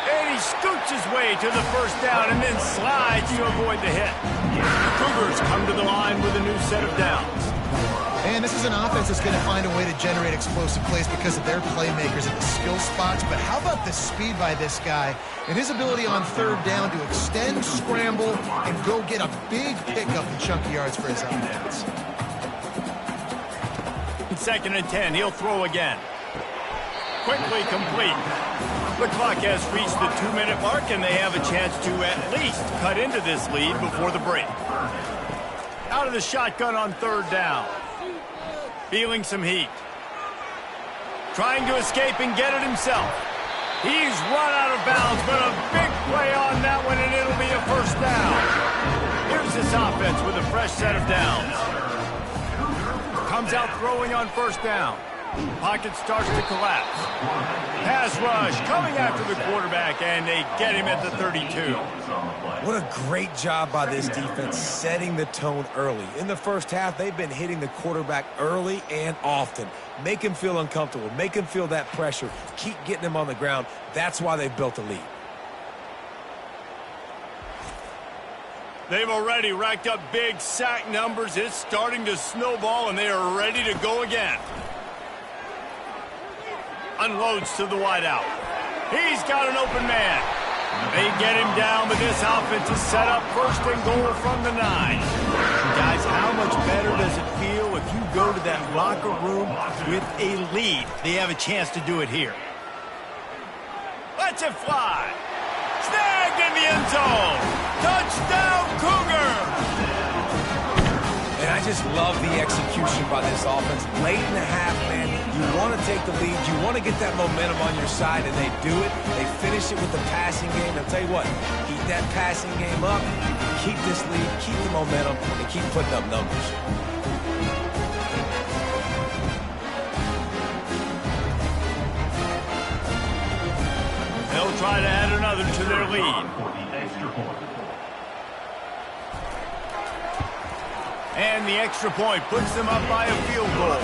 And he scoots his way to the first down and then slides to avoid the hit. The Cougars come to the line with a new set of downs. And this is an offense that's going to find a way to generate explosive plays because of their playmakers at the skill spots. But how about the speed by this guy and his ability on 3rd down to extend, scramble, and go get a big pickup in chunky yards for his offense. 2nd and 10, he'll throw again. Quickly complete. The clock has reached the 2-minute mark, and they have a chance to at least cut into this lead before the break. Out of the shotgun on 3rd down. Feeling some heat. Trying to escape and get it himself. He's run out of bounds, but a big play on that one, and it'll be a first down. Here's this offense with a fresh set of downs. Comes out throwing on first down. Pocket starts to collapse. Pass rush coming after the quarterback, and they get him at the 32. What a great job by this defense setting the tone early. In the first half, they've been hitting the quarterback early and often. Make him feel uncomfortable. Make him feel that pressure. Keep getting him on the ground. That's why they've built a lead. They've already racked up big sack numbers. It's starting to snowball, and they are ready to go again. Unloads to the wideout. He's got an open man. They get him down, but this offense is set up first and goal from the 9. Guys, how much better does it feel if you go to that locker room with a lead? They have a chance to do it here. Lets it fly. Snagged in the end zone. Touchdown, Cougar! And I just love the execution by this offense. Late in the half, man, you want to take the lead. You want to get that momentum on your side, and they do it. They finish it with the passing game. I'll tell you what, keep that passing game up, keep this lead, keep the momentum, and keep putting up numbers. They'll try to add another to their lead. And the extra point puts them up by a field goal.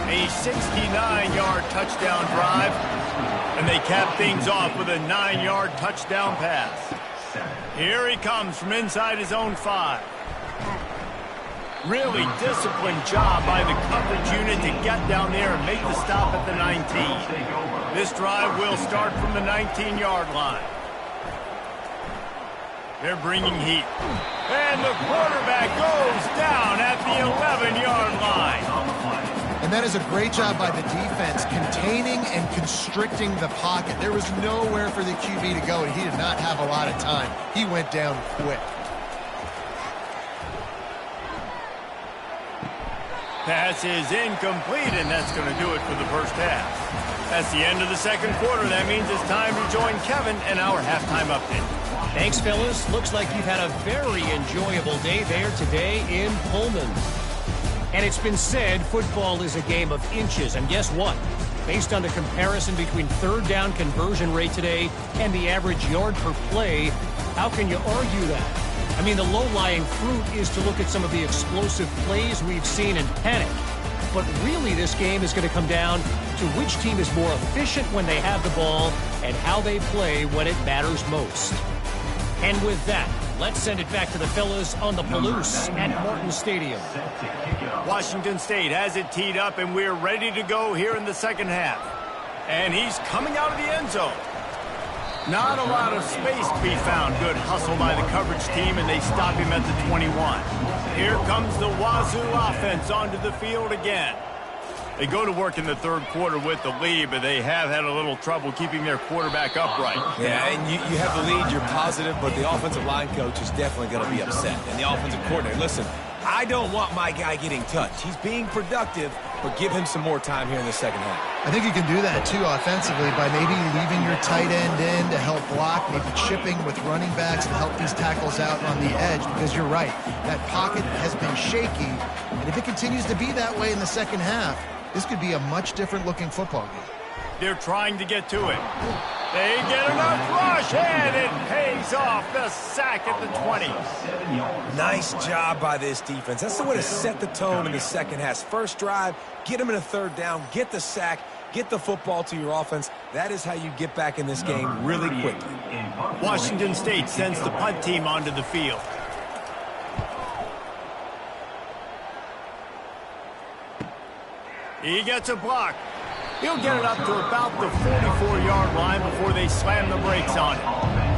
A 69-yard touchdown drive. And they cap things off with a 9-yard touchdown pass. Here he comes from inside his own 5. Really disciplined job by the coverage unit to get down there and make the stop at the 19. This drive will start from the 19-yard line. They're bringing heat. And the quarterback goes down at the 11-yard line. And that is a great job by the defense, containing and constricting the pocket. There was nowhere for the QB to go, and he did not have a lot of time. He went down quick. Pass is incomplete, and that's going to do it for the first half. That's the end of the second quarter. That means it's time to join Kevin in our halftime update. Thanks, fellas. Looks like you've had a very enjoyable day there today in Pullman. And it's been said football is a game of inches. And guess what? Based on the comparison between third down conversion rate today and the average yard per play, how can you argue that? I mean, the low-lying fruit is to look at some of the explosive plays we've seen and panic. But really, this game is going to come down to which team is more efficient when they have the ball and how they play when it matters most. And with that, let's send it back to the fellas on the Palouse at Martin Stadium. Washington State has it teed up, and we're ready to go here in the second half. And he's coming out of the end zone. Not a lot of space to be found. Good hustle by the coverage team, and they stop him at the 21. Here comes the Wazoo offense onto the field again. They go to work in the third quarter with the lead, but they have had a little trouble keeping their quarterback upright. Yeah, and you have the lead, you're positive, but the offensive line coach is definitely going to be upset. And the offensive coordinator, listen, I don't want my guy getting touched. He's being productive, but give him some more time here in the second half. I think you can do that, too, offensively, by maybe leaving your tight end in to help block, maybe chipping with running backs to help these tackles out on the edge, because you're right. That pocket has been shaky, and if it continues to be that way in the second half, this could be a much different-looking football game. They're trying to get to it. They get enough rush, and it pays off. The sack at the 20. Nice job by this defense. That's the way to set the tone in the second half. First drive, get them in a third down, get the sack, get the football to your offense. That is how you get back in this game really quickly. Washington State sends the punt team onto the field. He gets a block. He'll get it up to about the 44-yard line before they slam the brakes on it.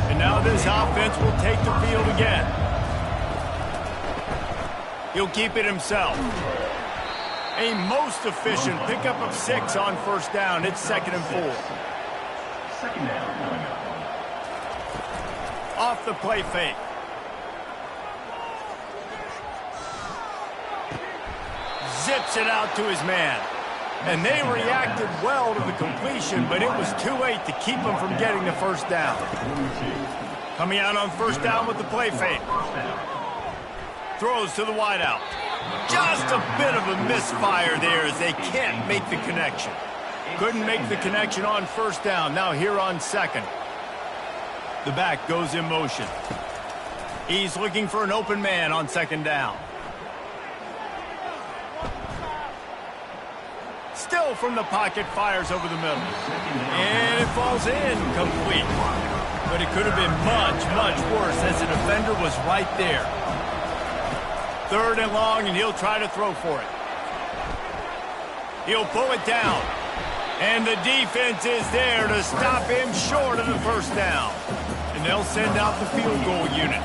And now this offense will take the field again. He'll keep it himself. A most efficient pickup of 6 on first down. It's 2nd and 4. Second down coming up. Off the play fake. zips it out to his man. And they reacted well to the completion, but it was too late to keep them from getting the first down. Coming out on first down with the play fake. Throws to the wideout. Just a bit of a misfire there as they can't make the connection. Couldn't make the connection on first down. Now here on second. The back goes in motion. He's looking for an open man on second down. Still from the pocket, fires over the middle. And it falls in, complete. But it could have been much, much worse as the defender was right there. Third and long, and he'll try to throw for it. He'll pull it down. And the defense is there to stop him short of the first down. And they'll send out the field goal unit.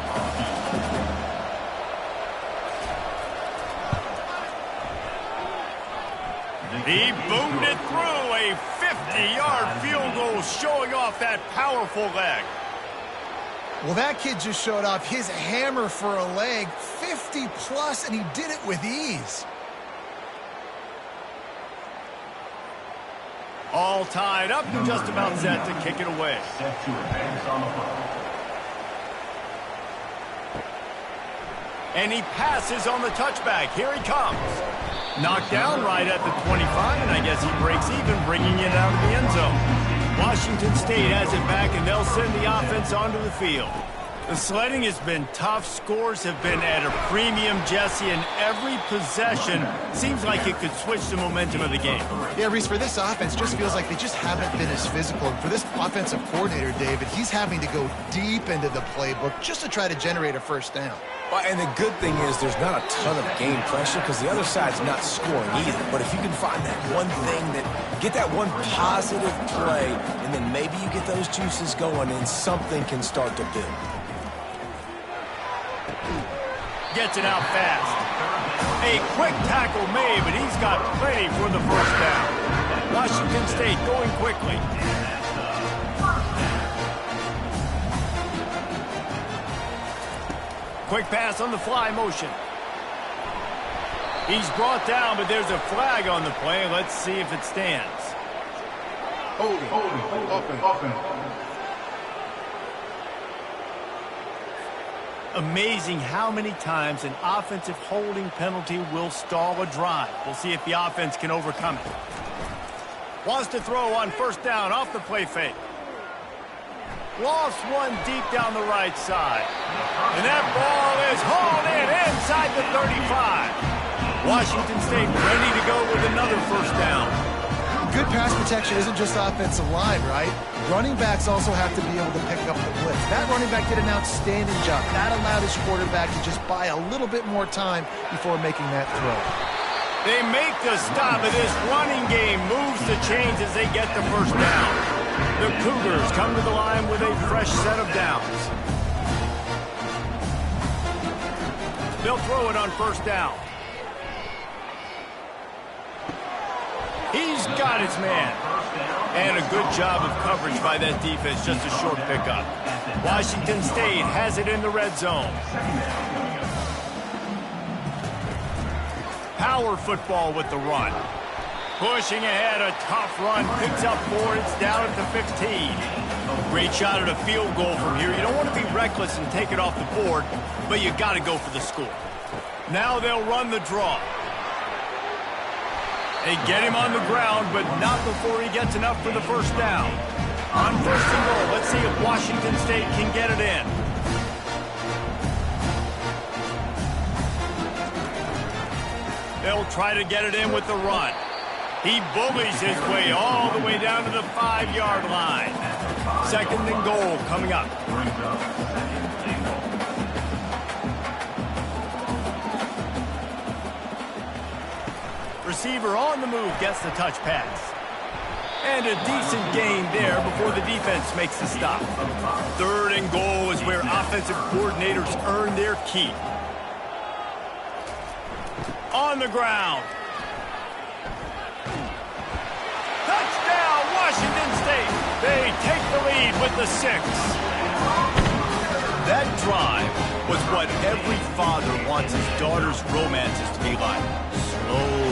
He boomed it through, a 50-yard field goal showing off that powerful leg. Well, that kid just showed off his hammer for a leg, 50-plus, and he did it with ease. All tied up and just about set to kick it away. Set to advance on the punt. And he passes on the touchback. Here he comes. Knocked down right at the 25, and I guess he breaks even, bringing it out of the end zone. Washington State has it back, and they'll send the offense onto the field. The sledding has been tough. Scores have been at a premium, Jesse, and every possession seems like it could switch the momentum of the game. Yeah, Reese, for this offense, just feels like they just haven't been as physical. And for this offensive coordinator, David, he's having to go deep into the playbook just to try to generate a first down. Well, and the good thing is there's not a ton of game pressure because the other side's not scoring either. But if you can find that one thing, get that one positive play, and then maybe you get those juices going and something can start to build. Gets it out fast. A quick tackle made, but he's got plenty for the first down. Washington State going quickly. Quick pass on the fly motion. He's brought down, but there's a flag on the play. Let's see if it stands. Open. Amazing how many times an offensive holding penalty will stall a drive. We'll see if the offense can overcome it. Wants to throw on first down off the play fake. Lost one deep down the right side. And that ball is hauled in inside the 35. Washington State ready to go with another first down. Good pass protection isn't just offensive line, right? Running backs also have to be able to pick up the blitz. That running back did an outstanding job. That allowed his quarterback to just buy a little bit more time before making that throw. They make the stop, and this running game moves the chains as they get the first down. The Cougars come to the line with a fresh set of downs. They'll throw it on first down. He's got his man. And a good job of coverage by that defense, just a short pickup. Washington State has it in the red zone. Power football with the run. Pushing ahead, a tough run, picks up 4, it's down at the 15. Great shot at a field goal from here. You don't want to be reckless and take it off the board, but you got to go for the score. Now they'll run the draw. They get him on the ground, but not before he gets enough for the first down. On first and goal, let's see if Washington State can get it in. They'll try to get it in with the run. He bullies his way all the way down to the 5-yard line. Second and goal coming up. Receiver on the move gets the touch pass. And a decent gain there before the defense makes the stop. Third and goal is where offensive coordinators earn their keep. On the ground. Touchdown, Washington State. They take the lead with the 6. That drive was what every father wants his daughter's romances to be like. Slow,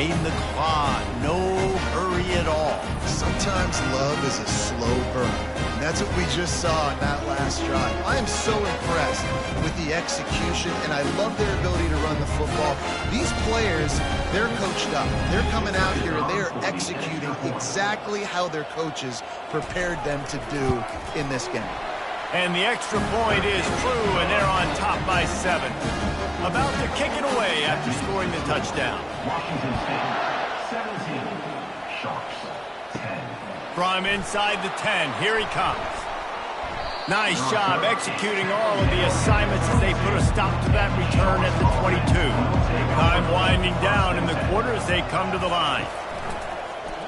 Drain the clock. No hurry at all. Sometimes love is a slow burn. And that's what we just saw in that last drive. I am so impressed with the execution, and I love their ability to run the football. These players, they're coached up. They're coming out here, and they are executing exactly how their coaches prepared them to do in this game. And the extra point is true, and they're on top by 7. About to kick it away after scoring the touchdown. Washington State, 17. Sharks, 10. From inside the 10, here he comes. Nice job executing all of the assignments as they put a stop to that return at the 22. Time winding down in the quarter as they come to the line.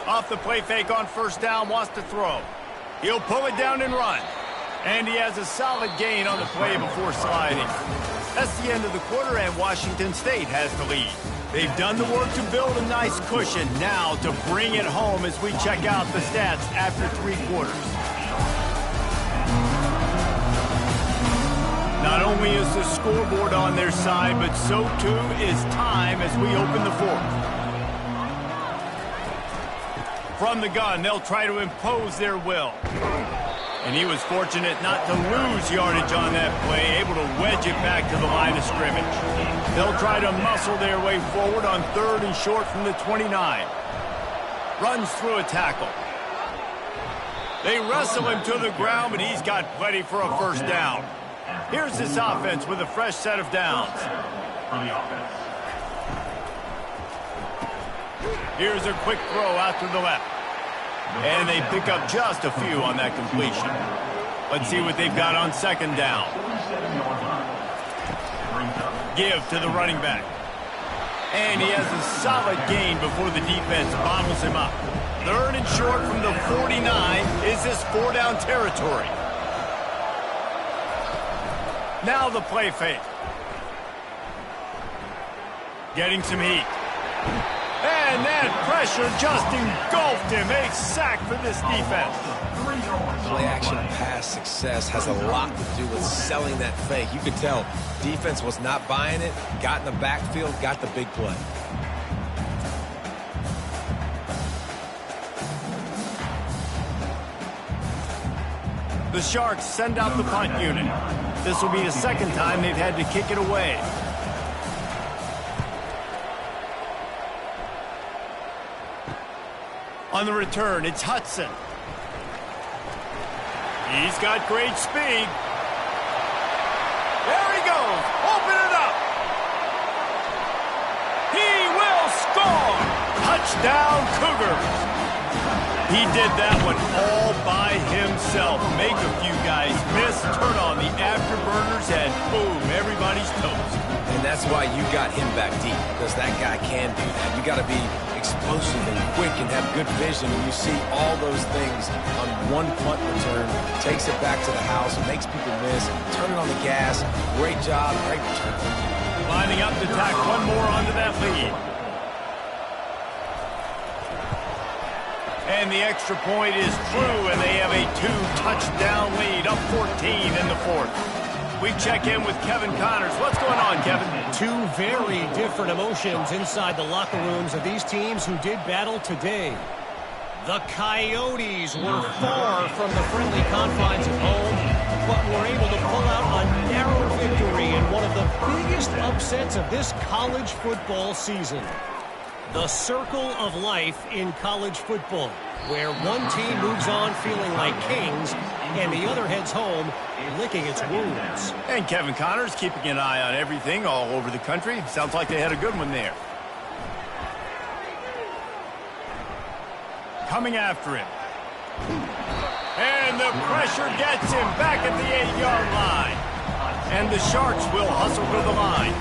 Off the play fake on first down, wants to throw. He'll pull it down and run. And he has a solid gain on the play before sliding. That's the end of the quarter, and Washington State has the lead. They've done the work to build a nice cushion. Now to bring it home as we check out the stats after 3 quarters. Not only is the scoreboard on their side, but so too is time as we open the 4th. From the gun, they'll try to impose their will. And he was fortunate not to lose yardage on that play, able to wedge it back to the line of scrimmage. They'll try to muscle their way forward on 3rd and short from the 29. Runs through a tackle. They wrestle him to the ground, but he's got plenty for a first down. Here's this offense with a fresh set of downs. Here's a quick throw out to the left. And they pick up just a few on that completion. Let's see what they've got on 2nd down. Give to the running back. And he has a solid gain before the defense bottles him up. 3rd and short from the 49 is this 4-down territory. Now the play fake. Getting some heat. And that pressure just engulfed him. A sack for this defense. Play-action pass success has a lot to do with selling that fake. You could tell defense was not buying it, got in the backfield, got the big play. The Sharks send out the punt unit. This will be the 2nd time they've had to kick it away. On the return, it's Hudson. He's got great speed. There he goes. Open it up. He will score. Touchdown, Cougars. He did that one all by himself. Make a few guys miss, turn on the afterburners, and boom, everybody's toast. And that's why you got him back deep, because that guy can do that. You got to be explosive and quick and have good vision, and you see all those things on one punt return. Takes it back to the house, makes people miss, turning on the gas. Great job, great return. Lining up to tack one more onto that lead. And the extra point is true, and they have a 2-touchdown lead, up 14 in the 4th. We check in with Kevin Connors. What's going on, Kevin? 2 very different emotions inside the locker rooms of these teams who did battle today. The Coyotes were far from the friendly confines of home, but were able to pull out a narrow victory in one of the biggest upsets of this college football season. The circle of life in college football, where one team moves on feeling like kings and the other heads home licking its wounds. And Kevin Connors keeping an eye on everything all over the country. Sounds like they had a good one there. Coming after him. And the pressure gets him back at the 8-yard line. And the Sharks will hustle to the line.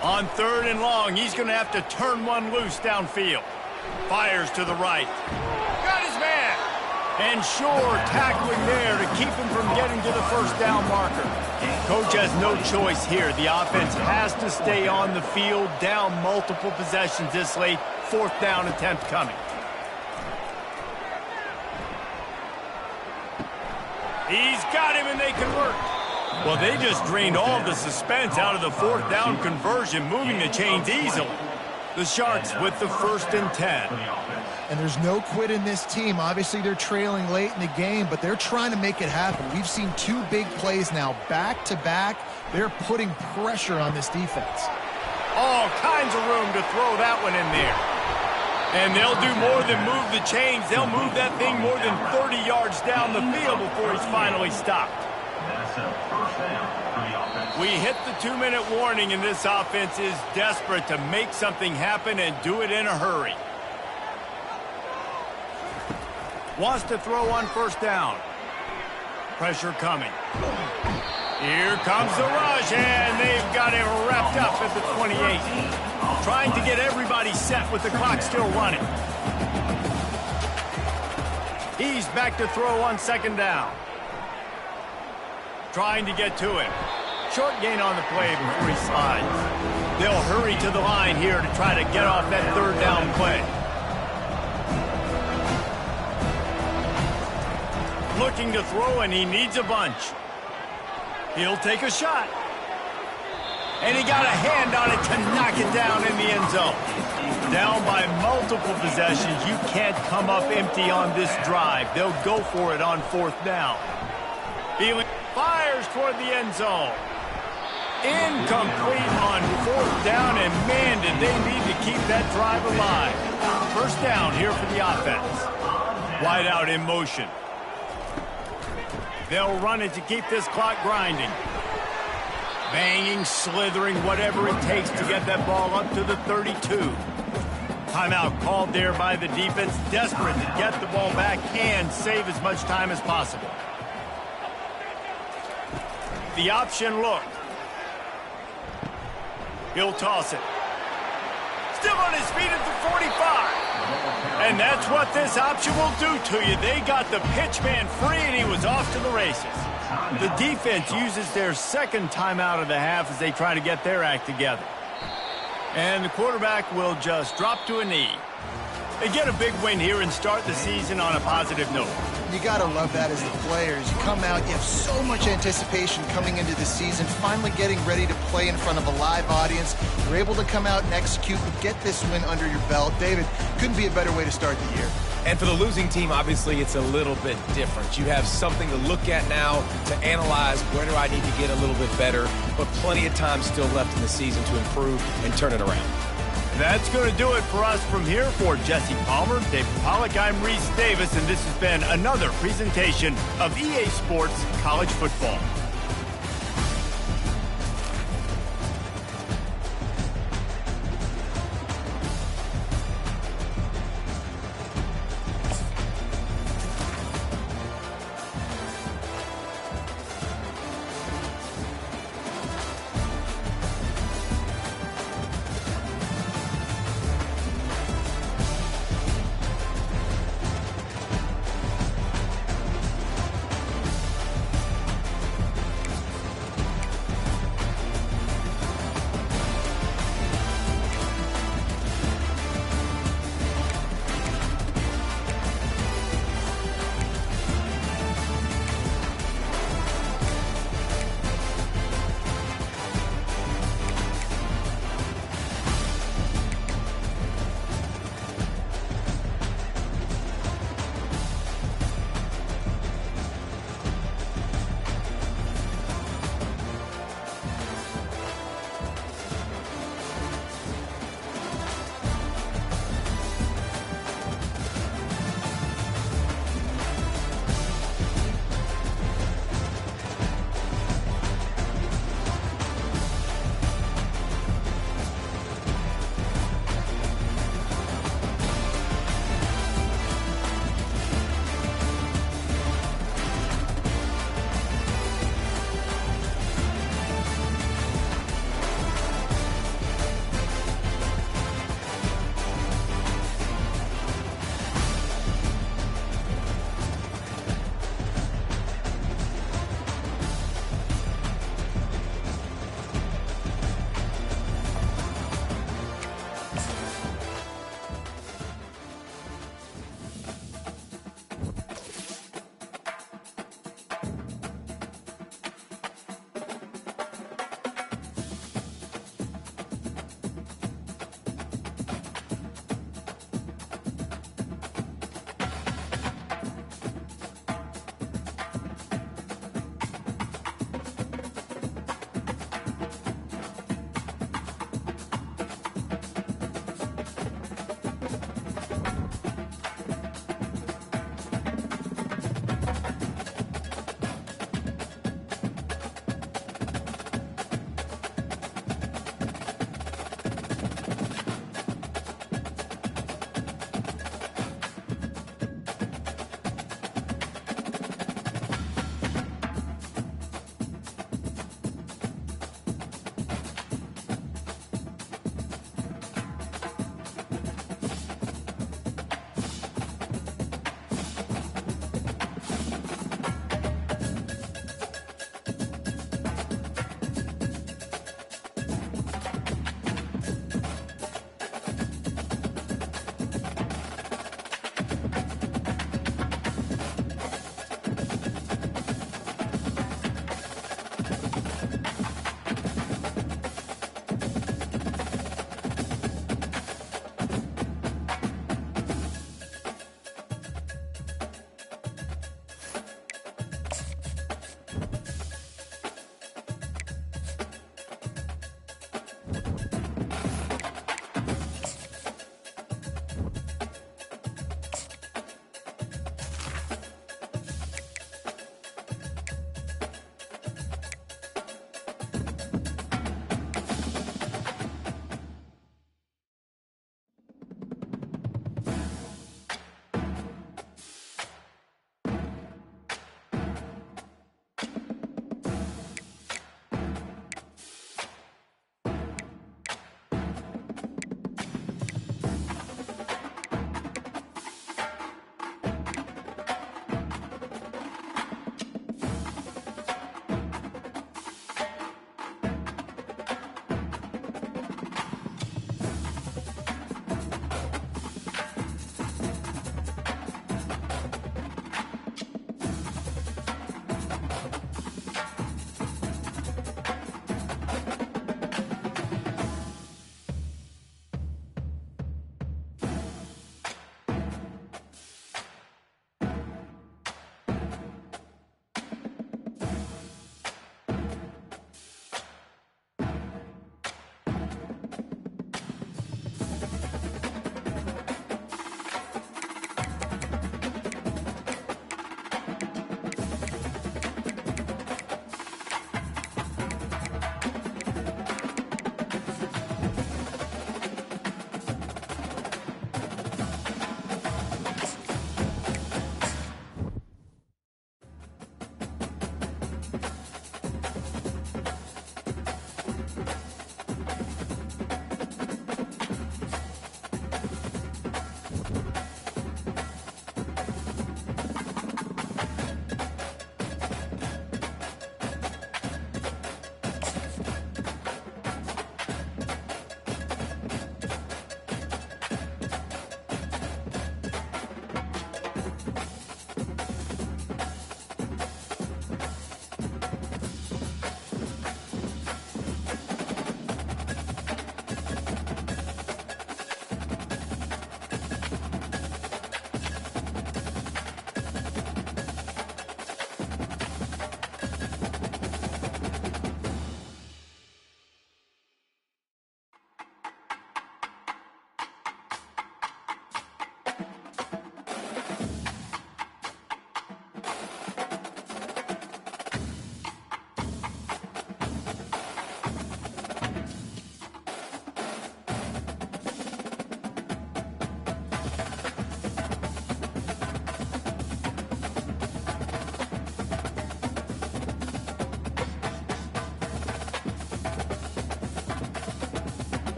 On 3rd and long, he's going to have to turn one loose downfield. Fires to the right. Got his man. And sure, tackling there to keep him from getting to the first down marker. Coach has no choice here. The offense has to stay on the field, down multiple possessions this late. 4th down attempt coming. He's got him, and they convert. Well, they just drained all the suspense out of the fourth down conversion, moving the chains easily. The Sharks with the 1st and 10. And there's no quit in this team. Obviously, they're trailing late in the game, but they're trying to make it happen. We've seen 2 big plays now, back-to-back. They're putting pressure on this defense. All kinds of room to throw that one in there. And they'll do more than move the chains. They'll move that thing more than 30 yards down the field before he's finally stopped. We hit the 2-minute warning, and this offense is desperate to make something happen and do it in a hurry. Wants to throw on 1st down. Pressure coming. Here comes the rush, and they've got him wrapped up at the 28. Trying to get everybody set with the clock still running. He's back to throw on 2nd down. Trying to get to him. Short gain on the play before he slides. They'll hurry to the line here to try to get off that 3rd down play. Looking to throw, and he needs a bunch. He'll take a shot. And he got a hand on it to knock it down in the end zone. Down by multiple possessions. You can't come up empty on this drive. They'll go for it on 4th down. He fires toward the end zone. Incomplete on 4th down, and man, did they need to keep that drive alive. 1st down here for the offense. Wide out in motion. They'll run it to keep this clock grinding. Banging, slithering, whatever it takes to get that ball up to the 32. Timeout called there by the defense, desperate to get the ball back and save as much time as possible. The option look. He'll toss it. Still on his feet at the 45. And that's what this option will do to you. They got the pitch man free, and he was off to the races. The defense uses their 2nd timeout of the half as they try to get their act together. And the quarterback will just drop to a knee. They get a big win here and start the season on a positive note. You got to love that as the players. You come out, you have so much anticipation coming into the season, finally getting ready to play in front of a live audience. You're able to come out and execute and get this win under your belt. David, couldn't be a better way to start the year. And for the losing team, obviously, it's a little bit different. You have something to look at now to analyze where do I need to get a little bit better, but plenty of time still left in the season to improve and turn it around. That's going to do it for us from here. For Jesse Palmer, David Pollack, I'm Reese Davis, and this has been another presentation of EA Sports College Football.